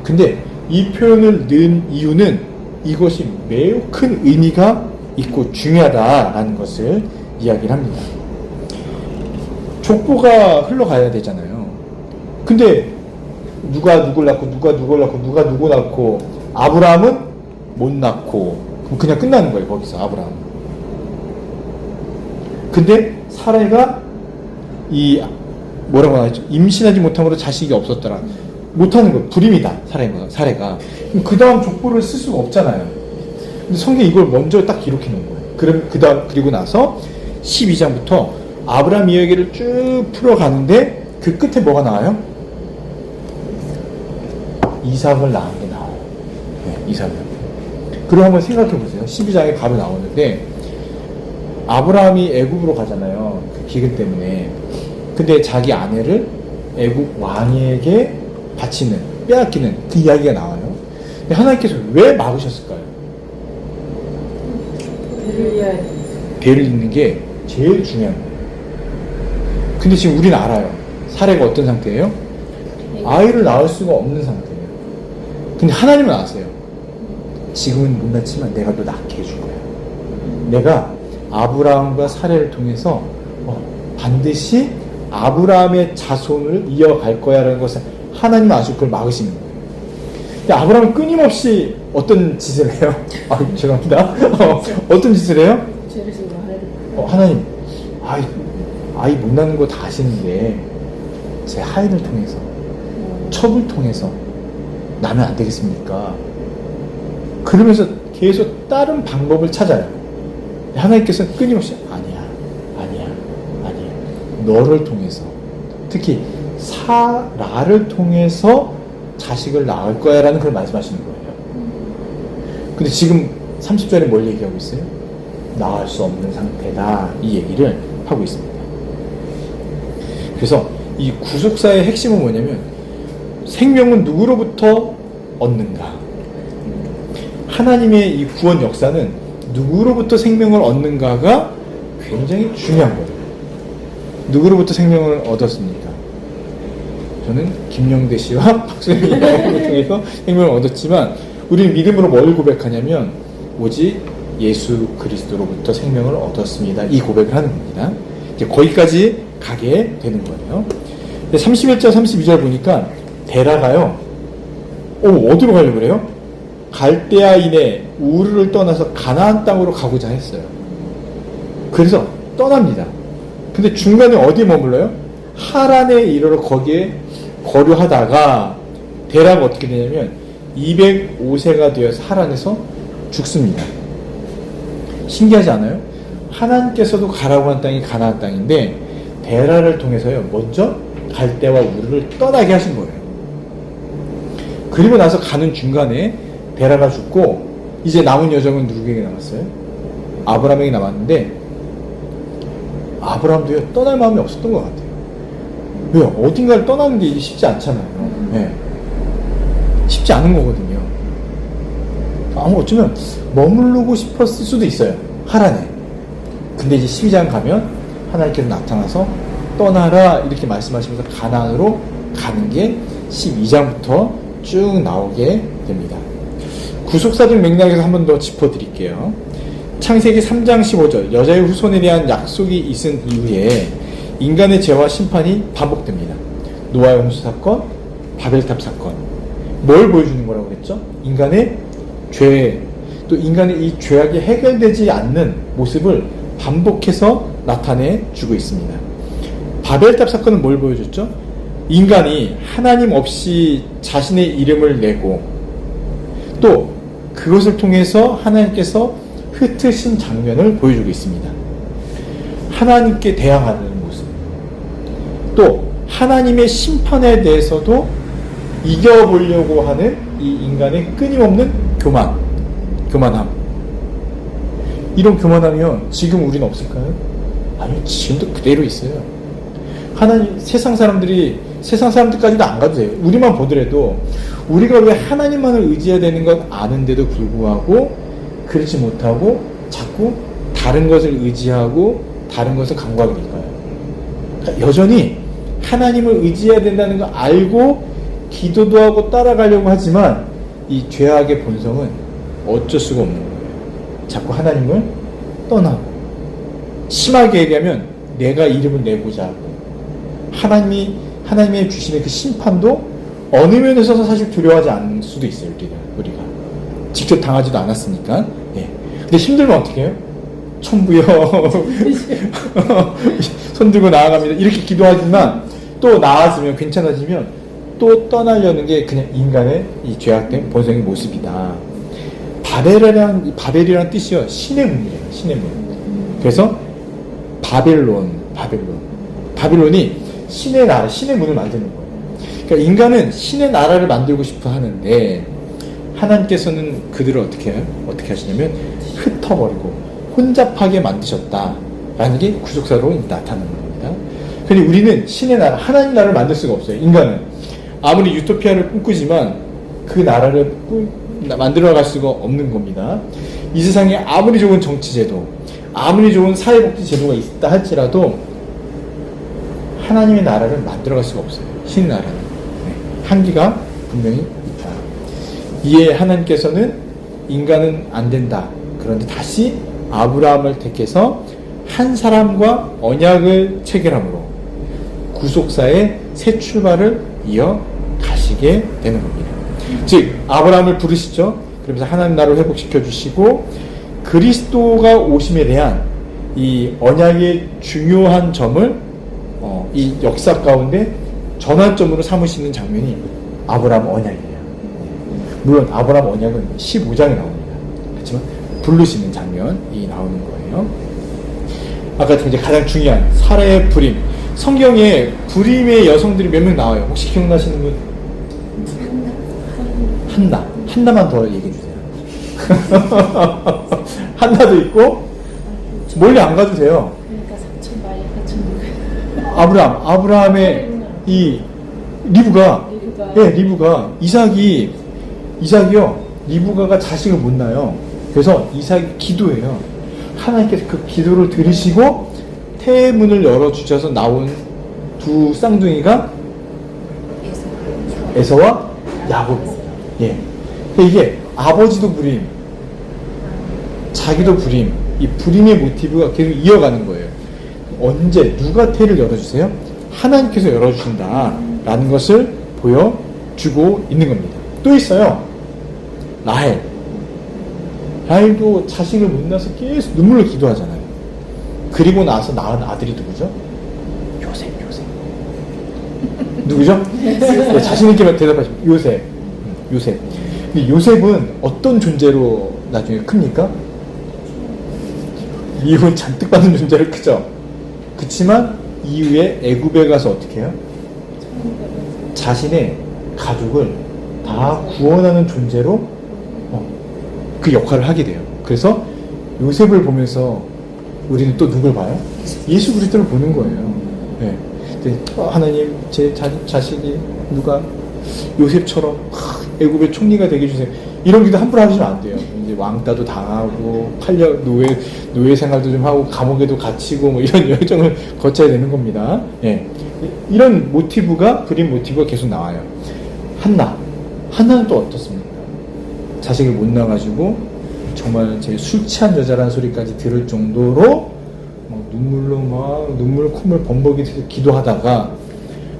근데 이 표현을 넣은 이유는 이것이 매우 큰 의미가 있고 중요하다라는 것을 이야기를 합니다. 족보가 흘러가야 되잖아요. 근데 누가 누굴 낳고 누가 누굴 낳고 누가 누구 낳고, 아브라함은 못 낳고, 그냥 끝나는 거예요, 거기서. 아브라함은. 근데 사례가 뭐라고 하죠? 임신하지 못함으로 자식이 없었더라. 못하는 거예요. 불임이다, 사례가. 그 다음 족보를 쓸 수가 없잖아요. 근데 성경이 이걸 먼저 딱 기록해 놓은 거예요. 그리고 나서 12장부터 아브라함 이야기를 쭉 풀어가는데, 그 끝에 뭐가 나와요? 이삭을 낳은 게 나와요. 네, 이삭을. 그리고 한번 생각해 보세요. 12장에 바로 나오는데, 아브라함이 애굽으로 가잖아요. 그 기근 때문에. 근데 자기 아내를 애굽 왕에게 바치는, 빼앗기는 그 이야기가 나와요. 근데 하나님께서 왜 막으셨을까요? 배를 잇는 게 제일 중요한 거예요. 근데 지금 우리는 알아요. 사례가 어떤 상태예요? 아이를 낳을 수가 없는 상태예요. 근데 하나님은 아세요. 지금은 못 낳지만 내가 너 낳게 해줄 거야. 내가 아브라함과 사례를 통해서 반드시 아브라함의 자손을 이어갈 거야 라는 것을 하나님은 아시고 그걸 막으시는 거예요. 근데 아브라함은 끊임없이 어떤 짓을 해요? 죄송합니다. 어떤 짓을 해요? 하나님, 아이 못 낳는 거 다 아시는데 제 하인을 통해서, 첩을 통해서 나면 안 되겠습니까? 그러면서 계속 다른 방법을 찾아요. 하나님께서는 끊임없이 아니야. 너를 통해서, 특히 사라를 통해서 자식을 낳을 거야 라는 걸 말씀하시는 거예요. 근데 지금 30절에 뭘 얘기하고 있어요? 낳을 수 없는 상태다, 이 얘기를 하고 있습니다. 그래서 이 구속사의 핵심은 뭐냐면, 생명은 누구로부터 얻는가? 하나님의 이 구원 역사는 누구로부터 생명을 얻는가가 굉장히 중요한 거예요. 누구로부터 생명을 얻었습니까? 저는 김영대 씨와 박수영이 형을 통해서 생명을 얻었지만, 우리는 믿음으로 뭘 고백하냐면 오직 예수 그리스도로부터 생명을 얻었습니다, 이 고백을 하는 겁니다. 이제 거기까지 가게 되는 거예요. 31절 32절 보니까 데라가요, 어디로 가려고 그래요? 갈대아인의 우르를 떠나서 가나안 땅으로 가고자 했어요. 그래서 떠납니다. 근데 중간에 어디에 머물러요? 하란에 이르러 거기에 거류하다가 데라가 어떻게 되냐면 205세가 되어서 하란에서 죽습니다. 신기하지 않아요? 하나님께서도 가라고 한 땅이 가나안 땅인데 데라를 통해서요 먼저 갈대와 우르를 떠나게 하신 거예요. 그리고 나서 가는 중간에 데라가 죽고 이제 남은 여정은 누구에게 남았어요? 아브라함에게 남았는데 아브라함도요 떠날 마음이 없었던 것 같아요. 왜요? 어딘가를 떠나는 게 쉽지 않잖아요. 네. 쉽지 않은 거거든요. 어쩌면 머무르고 싶었을 수도 있어요. 하란에. 근데 이제 12장 가면 하나님께서 나타나서 떠나라 이렇게 말씀하시면서 가나안으로 가는 게 12장부터 쭉 나오게 됩니다. 구속사적 맥락에서 한 번 더 짚어드릴게요. 창세기 3장 15절 여자의 후손에 대한 약속이 있은 이후에 인간의 죄와 심판이 반복됩니다. 노아의 홍수 사건, 바벨탑 사건. 뭘 보여주는 거라고 그랬죠? 인간의 죄, 또 인간의 이 죄악이 해결되지 않는 모습을 반복해서 나타내 주고 있습니다. 바벨탑 사건은 뭘 보여줬죠? 인간이 하나님 없이 자신의 이름을 내고 또 그것을 통해서 하나님께서 흩으신 장면을 보여주고 있습니다. 하나님께 대항하는 모습, 또 하나님의 심판에 대해서도 이겨보려고 하는 이 인간의 끊임없는 교만함. 이런 교만함이요 지금 우리는 없을까요? 아니요, 지금도 그대로 있어요. 세상 사람들까지도 안 가도 돼요. 우리만 보더라도 우리가 왜 하나님만을 의지해야 되는 건 아는데도 불구하고 그렇지 못하고 자꾸 다른 것을 의지하고 다른 것을 간과하게 될까요? 그러니까 여전히 하나님을 의지해야 된다는 걸 알고 기도도 하고 따라가려고 하지만 이 죄악의 본성은 어쩔 수가 없는 거예요. 자꾸 하나님을 떠나고 심하게 얘기하면 내가 이름을 내고자 하고 하나님의 주시는 그 심판도 어느 면에서 사실 두려워하지 않을 수도 있어요. 우리가 직접 당하지도 않았으니까. 예. 근데 힘들면 어떻게 해요? 천부여 손 들고 나아갑니다. 이렇게 기도하지만 또 나아지면 괜찮아지면 또 떠나려는 게 그냥 인간의 이 죄악된 본성의 모습이다. 바벨이라는 뜻이요 신의 문이에요. 신의 문. 그래서 바빌론이 신의 나라, 신의 문을 만드는 거예요. 그러니까 인간은 신의 나라를 만들고 싶어 하는데 하나님께서는 그들을 어떻게 해요? 어떻게 하시냐면 흩어버리고 혼잡하게 만드셨다라는 게 구속사로 나타나는 겁니다. 그런데 우리는 신의 나라, 하나님 나라를 만들 수가 없어요. 인간은 아무리 유토피아를 꿈꾸지만 그 나라를 만들어갈 수가 없는 겁니다. 이 세상에 아무리 좋은 정치제도, 아무리 좋은 사회복지제도가 있다 할지라도 하나님의 나라를 만들어갈 수가 없어요. 신의 나라는. 네. 한계가 분명히 있다. 이에 하나님께서는 인간은 안 된다. 그런데 다시 아브라함을 택해서 한 사람과 언약을 체결함으로 구속사의 새 출발을 이어 가시게 되는 겁니다. 즉 아브라함을 부르시죠. 그러면서 하나님 나라를 회복시켜 주시고 그리스도가 오심에 대한 이 언약의 중요한 점을 이 역사 가운데 전환점으로 삼으시는 장면이 아브라함 언약이에요. 물론 아브라함 언약은 15장에 나옵니다. 그렇지만 부르시는 장면이 나오는 거예요. 아까 이제 가장 중요한 사라의 불임. 성경에 불임의 여성들이 몇 명 나와요. 혹시 기억나시는 분? 한나만 더 얘기해 주세요. 한나도 있고 멀리 안 가도 돼요. 그러니까 삼촌 말이 삼촌 아브라함의 이 리브가 이삭이요 리브가가 자식을 못 낳아요. 그래서 이삭이 기도해요. 하나님께서 그 기도를 들으시고 태문을 열어주셔서 나온 두 쌍둥이가 에서와 야곱입니다. 예. 이게 아버지도 불임, 자기도 불임, 이 불임의 모티브가 계속 이어가는 거예요. 언제 누가 태를 열어주세요? 하나님께서 열어주신다라는 것을 보여주고 있는 겁니다. 또 있어요. 라헬도 자식을 못 낳아서 계속 눈물로 기도하잖아요. 그리고 나서 낳은 아들이 누구죠? 요셉. 누구죠? 네, 자신 있게 대답하시면 요셉. 근데 요셉은 어떤 존재로 나중에 큽니까? 미움을 잔뜩 받는 존재를 크죠. 그치만 이후에 애굽에 가서 어떻게 해요? 자신의 가족을 다 구원하는 존재로 그 역할을 하게 돼요. 그래서 요셉을 보면서 우리는 또 누굴 봐요? 예수 그리스도를 보는 거예요. 네. 근데 하나님 제 자식이 누가 요셉처럼 애굽의 총리가 되게 해주세요. 이런 기도 함부로 하시면 안 돼요. 이제 왕따도 당하고 노예 생활도 좀 하고 감옥에도 갇히고 뭐 이런 여정을 거쳐야 되는 겁니다. 예. 이런 모티브가 그림 모티브가 계속 나와요. 한나는 또 어떻습니까? 자식을 못 낳아가지고 정말 제 술 취한 여자라는 소리까지 들을 정도로 눈물 콧물 범벅이 기도하다가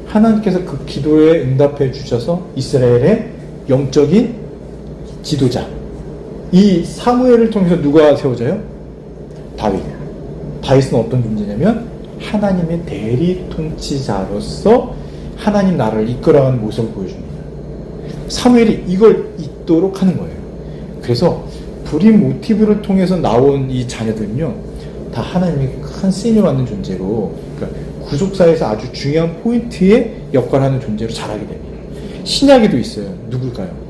하나님께서 그 기도에 응답해 주셔서 이스라엘의 영적인 지도자 이 사무엘을 통해서 누가 세워져요? 다윗은 어떤 존재냐면 하나님의 대리 통치자로서 하나님 나라를 이끌어가는 모습을 보여줍니다. 사무엘이 이걸 잊도록 하는 거예요. 그래서 불임 모티브를 통해서 나온 이 자녀들은요 다 하나님의 큰 쓰임을 받는 존재로, 그러니까 구속사에서 아주 중요한 포인트의 역할을 하는 존재로 자라게 됩니다. 신약에도 있어요. 누굴까요?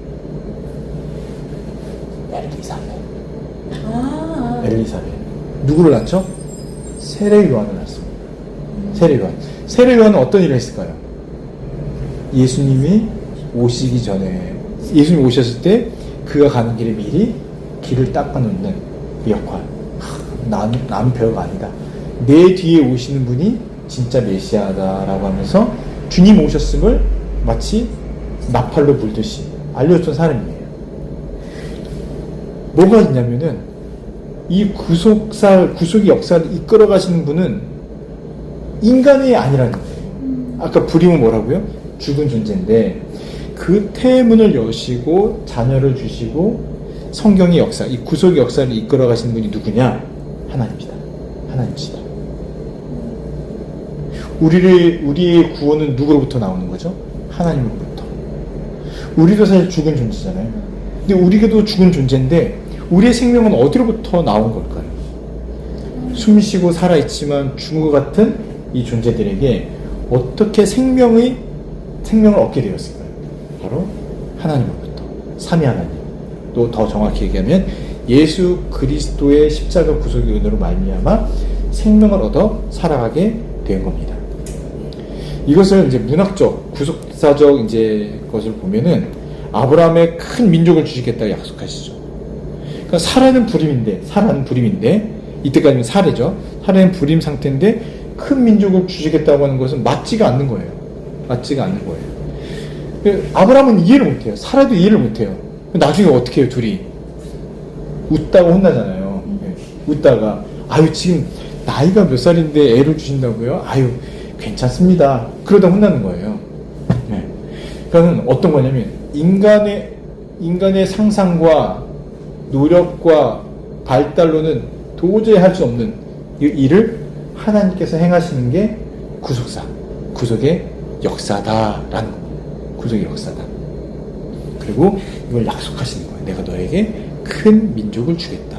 엘리사벳. 누구를 낳죠? 세례 요한을 낳습니다. 세례 요한은 어떤 일을 했을까요? 예수님이 오시기 전에, 예수님이 오셨을 때 그가 가는 길에 미리 길을 닦아놓는 그 역할. 나는 별거 아니다. 내 뒤에 오시는 분이 진짜 메시아다라고 하면서 주님 오셨음을 마치 나팔로 불듯이 알려줬던 사람이에요. 뭐가 있냐면은 이 구속의 역사를 이끌어 가시는 분은 인간이 아니라는 거예요. 아까 불임은 뭐라고요? 죽은 존재인데 그 태문을 여시고 자녀를 주시고 성경의 역사, 이 구속의 역사를 이끌어 가시는 분이 누구냐? 하나님이시다. 우리의 구원은 누구로부터 나오는 거죠? 하나님으로부터. 우리도 사실 죽은 존재잖아요. 근데 우리도 죽은 존재인데 우리의 생명은 어디로부터 나온 걸까요? 숨쉬고 살아있지만 죽은 것 같은 이 존재들에게 어떻게 생명을 얻게 되었을까요? 바로 하나님으로부터. 삼위 하나님. 또 더 정확히 얘기하면 예수 그리스도의 십자가 구속의 은혜로 말미암아 생명을 얻어 살아가게 된 겁니다. 이것을 이제 문학적, 구속사적 이제 것을 보면은 아브라함의 큰 민족을 주시겠다고 약속하시죠. 그러니까 사라는 불임인데 이때까지는 사례죠. 사례는 불임 상태인데 큰 민족을 주시겠다고 하는 것은 맞지가 않는 거예요. 아브라함은 이해를 못해요. 사라도 이해를 못해요. 나중에 어떻게 해요? 둘이 웃다가 혼나잖아요. 웃다가 지금 나이가 몇 살인데 애를 주신다고요? 괜찮습니다. 그러다 혼나는 거예요. 그러니까 어떤 거냐면 인간의 상상과 노력과 발달로는 도저히 할 수 없는 이 일을 하나님께서 행하시는 게 구속의 역사다라는 겁니다. 구속의 역사다. 그리고 이걸 약속하시는 거예요. 내가 너에게 큰 민족을 주겠다.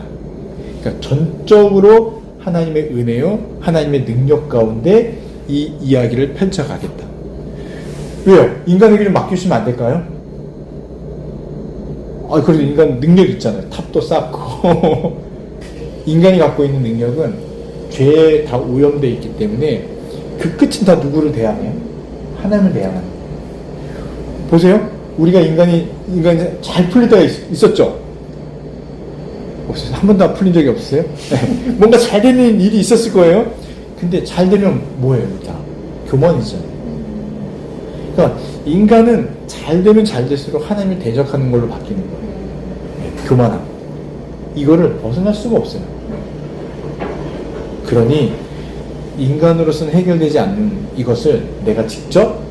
그러니까 전적으로 하나님의 은혜요, 하나님의 능력 가운데 이 이야기를 펼쳐가겠다. 왜요? 인간에게 좀 맡기시면 안 될까요? 그래도 인간 능력 있잖아요. 탑도 쌓고. 인간이 갖고 있는 능력은 죄에 다 오염되어 있기 때문에 그 끝은 다 누구를 대항해요? 하나님을 대항하는 거예요. 보세요. 우리가 인간이 잘 풀릴 때가 있었죠? 없어요. 한 번도 안 풀린 적이 없어요? 뭔가 잘 되는 일이 있었을 거예요? 근데 잘 되면 뭐예요? 다 교만이잖아요. 그러니까 인간은 잘 되면 잘 될수록 하나님을 대적하는 걸로 바뀌는 거예요. 교만함. 이거를 벗어날 수가 없어요. 그러니 인간으로서는 해결되지 않는 이것을 내가 직접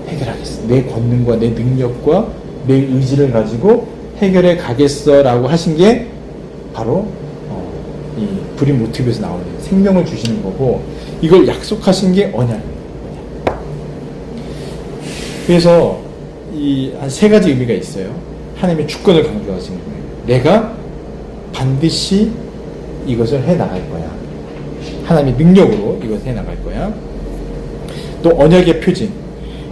해결하겠어. 내 권능과 내 능력과 내 의지를 가지고 해결해 가겠어라고 하신 게 바로 이 불임 모티브에서 나오는 생명을 주시는 거고, 이걸 약속하신 게 언약입니다. 그래서 이 한 세 가지 의미가 있어요. 하나님의 주권을 강조하시는 거예요. 내가 반드시 이것을 해 나갈 거야. 하나님의 능력으로 이것을 해 나갈 거야. 또 언약의 표징.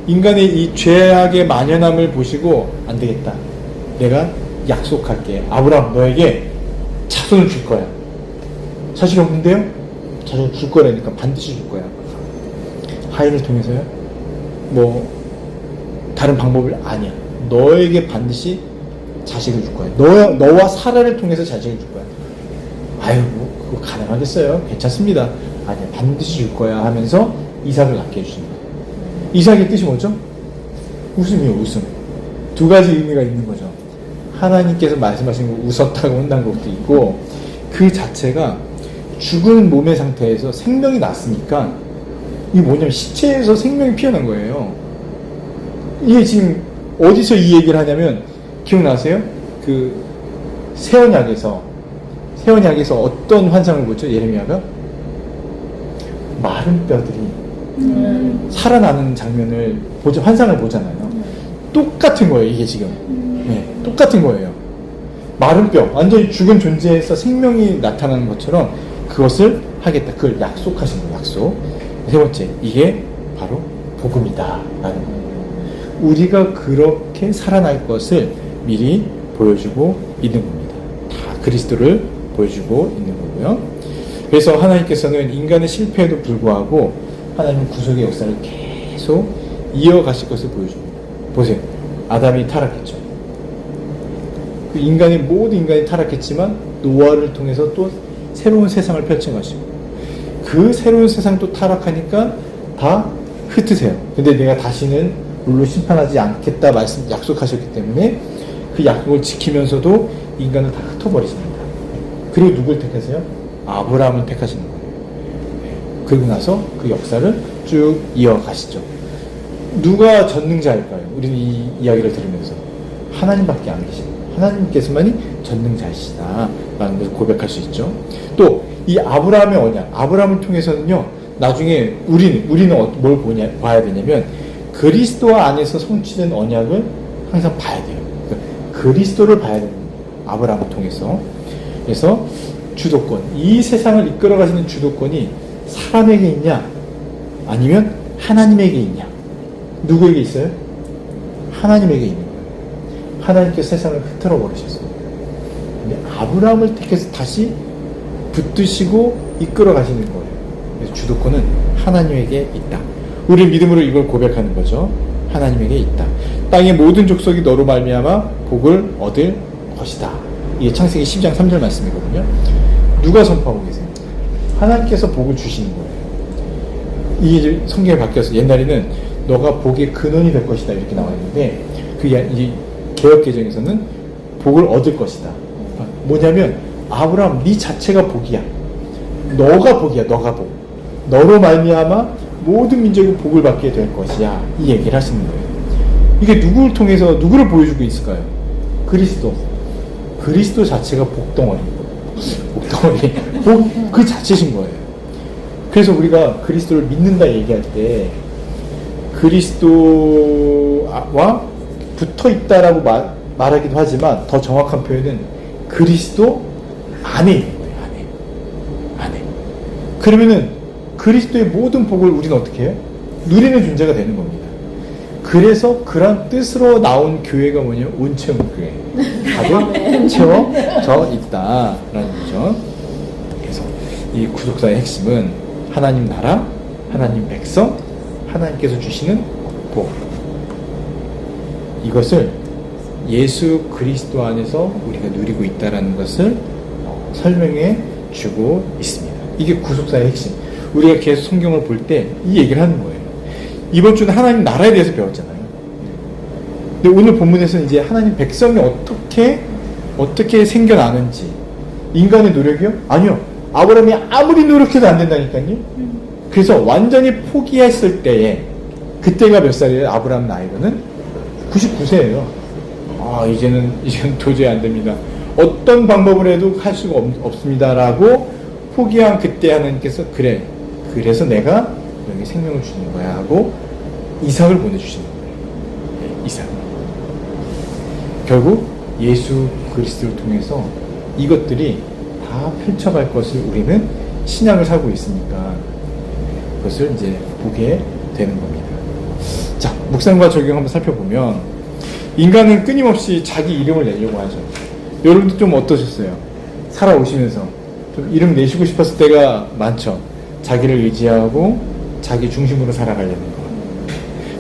인간의 이 죄악의 만연함을 보시고 안 되겠다. 내가 약속할게. 아브라함 너에게 자손을 줄 거야. 자신 없는데요? 자손을 줄 거라니까 반드시 줄 거야. 하인을 통해서요? 뭐 다른 방법을 아니야. 너에게 반드시 자식을 줄 거야. 너와 사라를 통해서 자식을 줄 거야. 아유 뭐 그거 가능하겠어요? 괜찮습니다. 아니야 반드시 줄 거야 하면서 이삭을 갖게 해주신 거예요. 이삭의 뜻이 뭐죠? 웃음이요 웃음. 두 가지 의미가 있는 거죠. 하나님께서 말씀하신 거 웃었다고 혼난 것도 있고 그 자체가 죽은 몸의 상태에서 생명이 났으니까 이게 뭐냐면 시체에서 생명이 피어난 거예요. 이게 지금 어디서 이 얘기를 하냐면 기억나세요? 그 세언약에서 어떤 환상을 보죠? 예레미야가 마른 뼈들이 살아나는 장면을 환상을 보잖아요. 똑같은 거예요. 이게 지금 네, 똑같은 거예요. 마른 뼈, 완전히 죽은 존재에서 생명이 나타나는 것처럼 그것을 하겠다. 그걸 약속하신 거예요. 약속. 세 번째, 이게 바로 복음이다 라는 거예요. 우리가 그렇게 살아날 것을 미리 보여주고 있는 겁니다. 다 그리스도를 보여주고 있는 거고요. 그래서 하나님께서는 인간의 실패에도 불구하고 하나님은 구속의 역사를 계속 이어가실 것을 보여줍니다. 보세요. 아담이 타락했죠. 모든 인간이 타락했지만 노아를 통해서 또 새로운 세상을 펼쳐가시고 그 새로운 세상 또 타락하니까 다 흩으세요. 근데 내가 다시는 물로 심판하지 않겠다 약속하셨기 때문에 그 약속을 지키면서도 인간을 다 흩어버리십니다. 그리고 누굴 택하세요? 아브라함을 택하시는 거예요. 그리고 나서 그 역사를 쭉 이어가시죠. 누가 전능자일까요? 우리는 이 이야기를 들으면서 하나님밖에 안 계십니다. 하나님께서만이 전능자이시다라는 것을 고백할 수 있죠. 또 이 아브라함의 언약, 아브라함을 통해서는요. 나중에 우리는 뭘 봐야 되냐면 그리스도 안에서 성취된 언약을 항상 봐야 돼요. 그러니까 그리스도를 봐야 됩니다. 아브라함을 통해서. 그래서 주도권, 이 세상을 이끌어가시는 주도권이 사람에게 있냐 아니면 하나님에게 있냐. 누구에게 있어요? 하나님에게 있는 거예요. 하나님께서 세상을 흐트러 버리셨어요. 근데 아브라함을 택해서 다시 붙드시고 이끌어 가시는 거예요. 그래서 주도권은 하나님에게 있다. 우리 믿음으로 이걸 고백하는 거죠. 하나님에게 있다. 땅의 모든 족속이 너로 말미암아 복을 얻을 것이다. 이게 창세기 10장 3절 말씀이거든요. 누가 선포하고 계세요? 하나님께서 복을 주시는 거예요. 이게 이제 성경이 바뀌어서 옛날에는 너가 복의 근원이 될 것이다 이렇게 나와 있는데 그게 이 개역 개정에서는 복을 얻을 것이다. 뭐냐면 아브라함 네 자체가 복이야. 너가 복이야. 너가 복. 너로 말미암아 모든 민족이 복을 받게 될 것이야. 이 얘기를 하시는 거예요. 이게 누구를 통해서 누구를 보여주고 있을까요? 그리스도. 그리스도 자체가 복덩어리입니다. 복덩어리. 복 그 자체신 거예요. 그래서 우리가 그리스도를 믿는다 얘기할 때 그리스도와 붙어 있다라고 말하기도 하지만 더 정확한 표현은 그리스도 안에 있는 거예요. 안에. 그러면은 그리스도의 모든 복을 우리는 어떻게 해요? 누리는 존재가 되는 겁니다. 그래서 그런 뜻으로 나온 교회가 뭐냐면 온체험교회. 가득 채워져 있다라는 거죠. 그래서 이 구속사의 핵심은 하나님 나라, 하나님 백성, 하나님께서 주시는 복. 이것을 예수 그리스도 안에서 우리가 누리고 있다는 것을 설명해 주고 있습니다. 이게 구속사의 핵심. 우리가 계속 성경을 볼 때 이 얘기를 하는 거예요. 이번 주는 하나님 나라에 대해서 배웠잖아요. 근데 오늘 본문에서는 이제 하나님 백성이 어떻게 생겨나는지. 인간의 노력이요? 아니요. 아브라함이 아무리 노력해도 안 된다니까요. 그래서 완전히 포기했을 때에 그때가 몇 살이에요? 아브라함 나이로는 99세예요. 이제는 도저히 안 됩니다. 어떤 방법을 해도 할 수가 없습니다라고 포기한 그때 하나님께서 그래서 내가 여기 생명을 주는 거야 하고 이삭을 보내주시는 거예요. 이삭. 결국 예수 그리스도를 통해서 이것들이 다 다 펼쳐갈 것을 우리는 신약을 살고 있으니까 그것을 이제 보게 되는 겁니다. 자, 묵상과 적용 한번 살펴보면 인간은 끊임없이 자기 이름을 내려고 하죠. 여러분도 좀 어떠셨어요? 살아오시면서 좀 이름 내시고 싶었을 때가 많죠. 자기를 의지하고 자기 중심으로 살아가려는 거.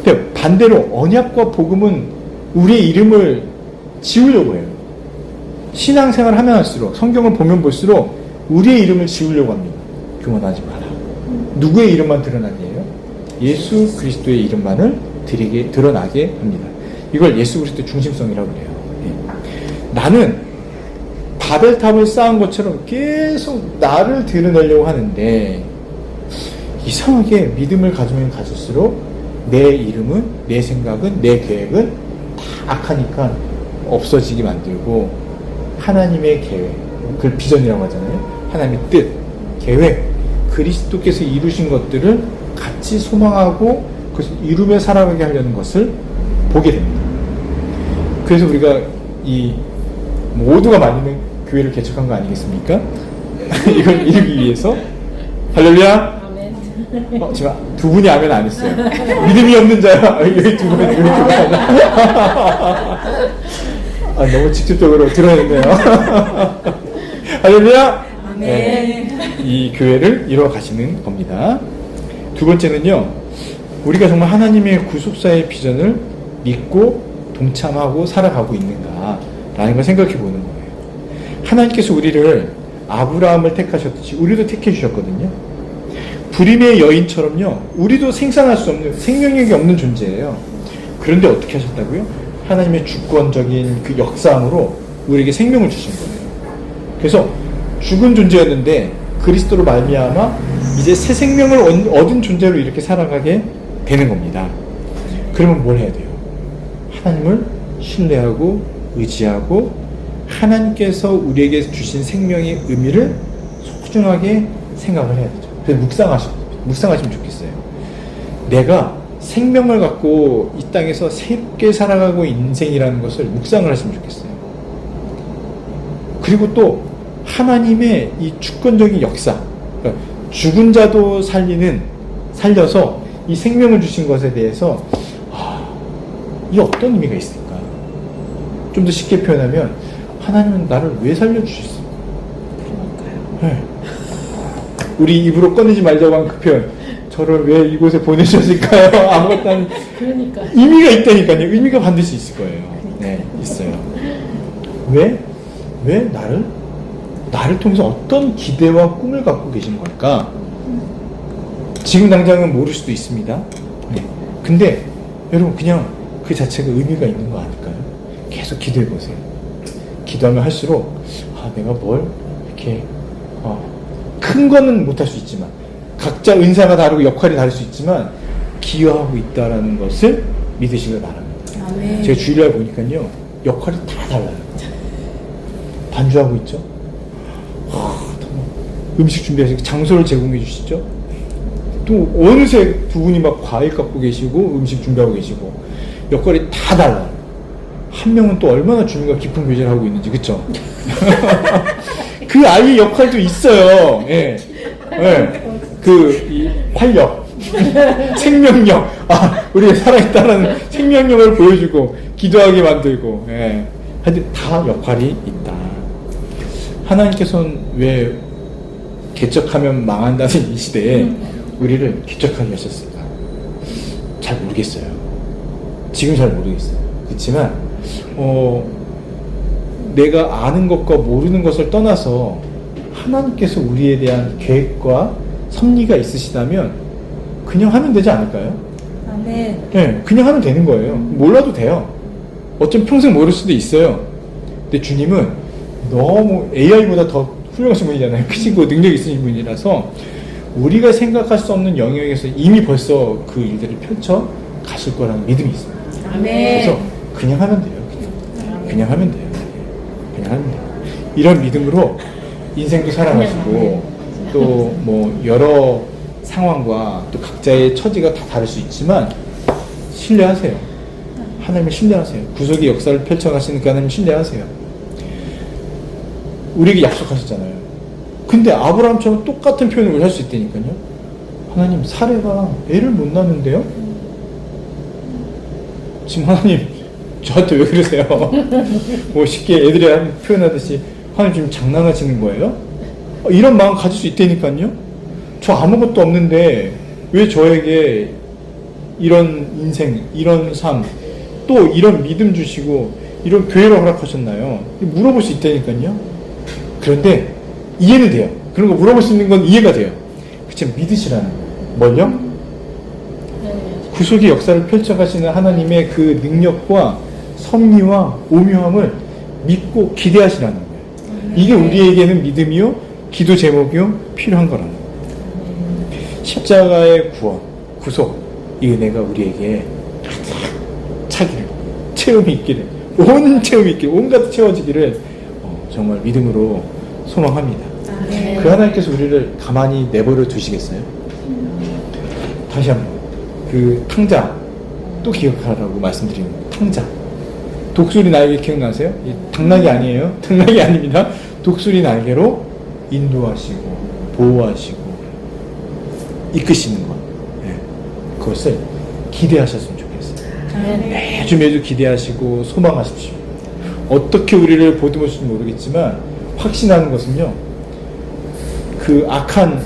근데 반대로 언약과 복음은 우리의 이름을 지우려고 해요. 신앙생활 하면 할수록, 성경을 보면 볼수록 우리의 이름을 지우려고 합니다. 교만하지 마라. 누구의 이름만 드러나게요? 예수 그리스도의 이름만을 드러나게 합니다. 이걸 예수 그리스도의 중심성이라고 그래요. 예. 나는 바벨탑을 쌓은 것처럼 계속 나를 드러내려고 하는데 이상하게 믿음을 가지면 가질수록 내 이름은, 내 생각은, 내 계획은 다 악하니까 없어지게 만들고 하나님의 계획, 그걸 비전이라고 하잖아요. 하나님의 뜻, 계획, 그리스도께서 이루신 것들을 같이 소망하고 그것을 이루며 살아가게 하려는 것을 보게 됩니다. 그래서 우리가 이 모두가 많은 교회를 개척한 거 아니겠습니까? 이걸 이루기 위해서. 할렐루야. 지금 두 분이 아멘 안 했어요. 믿음이 없는 자야. 여기 두 분이 너무 직접적으로 드러냈네요. 할렐루야. 아멘. 네, 이 교회를 이루어 가시는 겁니다. 두 번째는요, 우리가 정말 하나님의 구속사의 비전을 믿고 동참하고 살아가고 있는가라는 걸 생각해 보는 거예요. 하나님께서 우리를 아브라함을 택하셨듯이 우리도 택해 주셨거든요. 불임의 여인처럼요, 우리도 생산할 수 없는, 생명력이 없는 존재예요. 그런데 어떻게 하셨다고요? 하나님의 주권적인 그 역사함으로 우리에게 생명을 주신 거예요. 그래서 죽은 존재였는데 그리스도로 말미암아 이제 새 생명을 얻은 존재로 이렇게 살아가게 되는 겁니다. 그러면 뭘 해야 돼요? 하나님을 신뢰하고 의지하고 하나님께서 우리에게 주신 생명의 의미를 소중하게 생각을 해야 되죠. 그래서 묵상하시면 좋겠어요. 내가 생명을 갖고 이 땅에서 새롭게 살아가고 있는 인생이라는 것을 묵상을 하시면 좋겠어요. 그리고 또 하나님의 이 주권적인 역사, 그러니까 죽은 자도 살려서 이 생명을 주신 것에 대해서 이게 어떤 의미가 있을까? 좀 더 쉽게 표현하면 하나님은 나를 왜 살려주셨을까? 네. 우리 입으로 꺼내지 말자고 한 그 표현, 저를 왜 이곳에 보내셨을까요? 아무것도 아닌 그러니까 의미가 있다니까요. 의미가 반드시 있을 거예요. 네, 있어요. 왜 나를 통해서 어떤 기대와 꿈을 갖고 계신 걸까? 지금 당장은 모를 수도 있습니다. 네. 근데 여러분 그냥 그 자체가 의미가 있는 거 아닐까요? 계속 기도해 보세요. 기도하면 할수록 내가 뭘 이렇게 큰 거는 못할 수 있지만 각자 은사가 다르고 역할이 다를 수 있지만 기여하고 있다라는 것을 믿으시길 바랍니다. 아멘. 제가 주일날 보니까요, 역할이 다 달라요. 반주하고 있죠. 음식 준비하시고 장소를 제공해 주시죠. 또 어느새 두 분이 막 과일 깎고 계시고 음식 준비하고 계시고 역할이 다 달라요. 한 명은 또 얼마나 주님과 깊은 교제를 하고 있는지, 그쵸? 그 아이의 역할도 있어요. 예. 예. 이 활력, 생명력, 우리가 살아있다는 생명력을 보여주고 기도하게 만들고, 예. 하여튼 다 역할이 있다. 하나님께서는 왜 개척하면 망한다는 이 시대에 우리를 개척하게 하셨을까? 잘 모르겠어요. 지금 잘 모르겠어요. 그렇지만 내가 아는 것과 모르는 것을 떠나서 하나님께서 우리에 대한 계획과 섭리가 있으시다면 그냥 하면 되지 않을까요? 아멘. 네, 그냥 하면 되는 거예요. 몰라도 돼요. 어쩜 평생 모를 수도 있어요. 근데 주님은 너무 AI보다 더 훌륭하신 분이잖아요. 크시고 능력이 있으신 분이라서 우리가 생각할 수 없는 영역에서 이미 벌써 그 일들을 펼쳐 가실 거라는 믿음이 있습니다. 아멘. 그래서 그냥 하면 돼요. 그냥 하면 돼요. 그냥 하면 돼요. 이런 믿음으로 인생도 살아가시고 또 뭐 여러 상황과 또 각자의 처지가 다 다를 수 있지만 신뢰하세요. 하나님을 신뢰하세요. 구속의 역사를 펼쳐가시니까 하나님 신뢰하세요. 우리에게 약속하셨잖아요. 근데 아브라함처럼 똑같은 표현을 우리 할 수 있다니까요. 하나님, 사례가 애를 못 낳는데요? 지금 하나님 저한테 왜 그러세요? 뭐 쉽게 애들이 표현하듯이 하나님 지금 장난하시는 거예요? 이런 마음 가질 수 있다니까요. 저 아무것도 없는데 왜 저에게 이런 인생, 이런 삶, 또 이런 믿음 주시고 이런 교회를 허락하셨나요? 물어볼 수 있다니까요. 그런데 이해는 돼요. 그런 거 물어볼 수 있는 건 이해가 돼요. 그치만 믿으시라는 거예요. 뭘요? 구속의 역사를 펼쳐가시는 하나님의 그 능력과 섭리와 오묘함을 믿고 기대하시라는 거예요. 이게 우리에게는 믿음이요, 기도 제목이요, 필요한 거라는 거예요. 십자가의 구원, 구속, 이 은혜가 우리에게 차기를, 체험이 있기를, 온 체험이 있기를, 온갖 채워지기를 정말 믿음으로 소망합니다. 그 하나님께서 우리를 가만히 내버려 두시겠어요? 다시 한번 그 탕자 또 기억하라고 말씀드리는 탕자, 독수리 날개 기억나세요? 이 당나귀 아니에요? 당나귀 아닙니다. 독수리 날개로 인도하시고 보호하시고 이끄시는 것, 네. 그것을 기대하셨으면 좋겠어요. 매주 기대하시고 소망하십시오. 어떻게 우리를 보듬으실지 모르겠지만 확신하는 것은요, 그 악한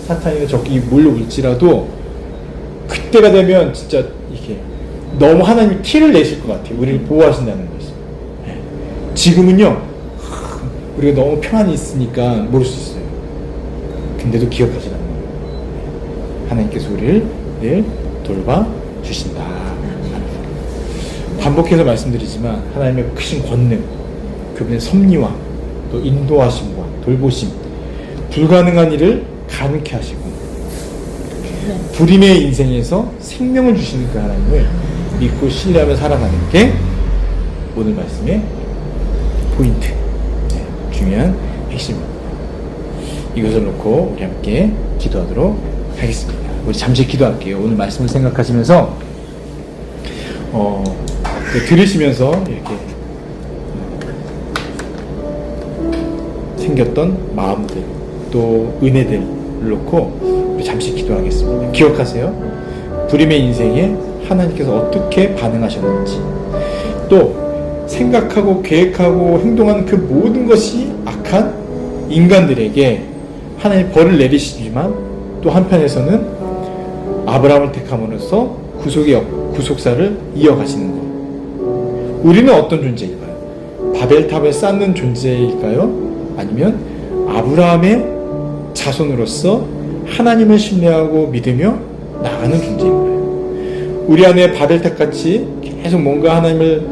사탄이나 적이 몰려올지라도 그때가 되면 진짜 이렇게 너무 하나님이 티를 내실 것 같아요. 우리를 보호하신다는 것이. 네. 지금은요, 우리가 너무 평안히 있으니까 모를 수 있어요. 근데도 기억하시라는 거예요. 하나님께서 우리를 늘 돌봐 주신다. 반복해서 말씀드리지만 하나님의 크신 권능, 그분의 섭리와 또 인도하심과 돌보심, 불가능한 일을 가능케 하시고 불임의 인생에서 생명을 주시는 그 하나님을 믿고 신뢰하며 살아가는 게 오늘 말씀의 포인트, 네, 중요한 핵심입니다. 이것을 놓고 우리 함께 기도하도록 하겠습니다. 우리 잠시 기도할게요. 오늘 말씀을 생각하시면서 들으시면서 이렇게 생겼던 마음들 또 은혜들을 놓고 우리 잠시 기도하겠습니다. 기억하세요. 불임의 인생에 하나님께서 어떻게 반응하셨는지, 또 생각하고 계획하고 행동하는 그 모든 것이 악한 인간들에게 하나님 벌을 내리시지만 또 한편에서는 아브라함을 택함으로써 구속사를 이어가시는 것. 우리는 어떤 존재일까요? 바벨탑을 쌓는 존재일까요? 아니면 아브라함의 자손으로서 하나님을 신뢰하고 믿으며 나가는 존재인가요? 우리 안에 바벨탑같이 계속 뭔가 하나님을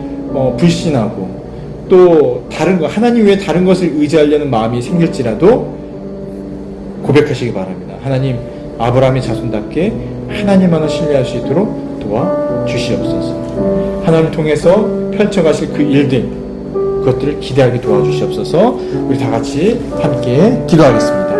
불신하고 또 다른 것, 하나님 외에 다른 것을 의지하려는 마음이 생길지라도 고백하시기 바랍니다. 하나님, 아브라함의 자손답게 하나님만을 신뢰할 수 있도록 도와주시옵소서. 하나님을 통해서 펼쳐가실 그 일들, 그것들을 기대하게 도와주시옵소서. 우리 다 같이 함께 기도하겠습니다.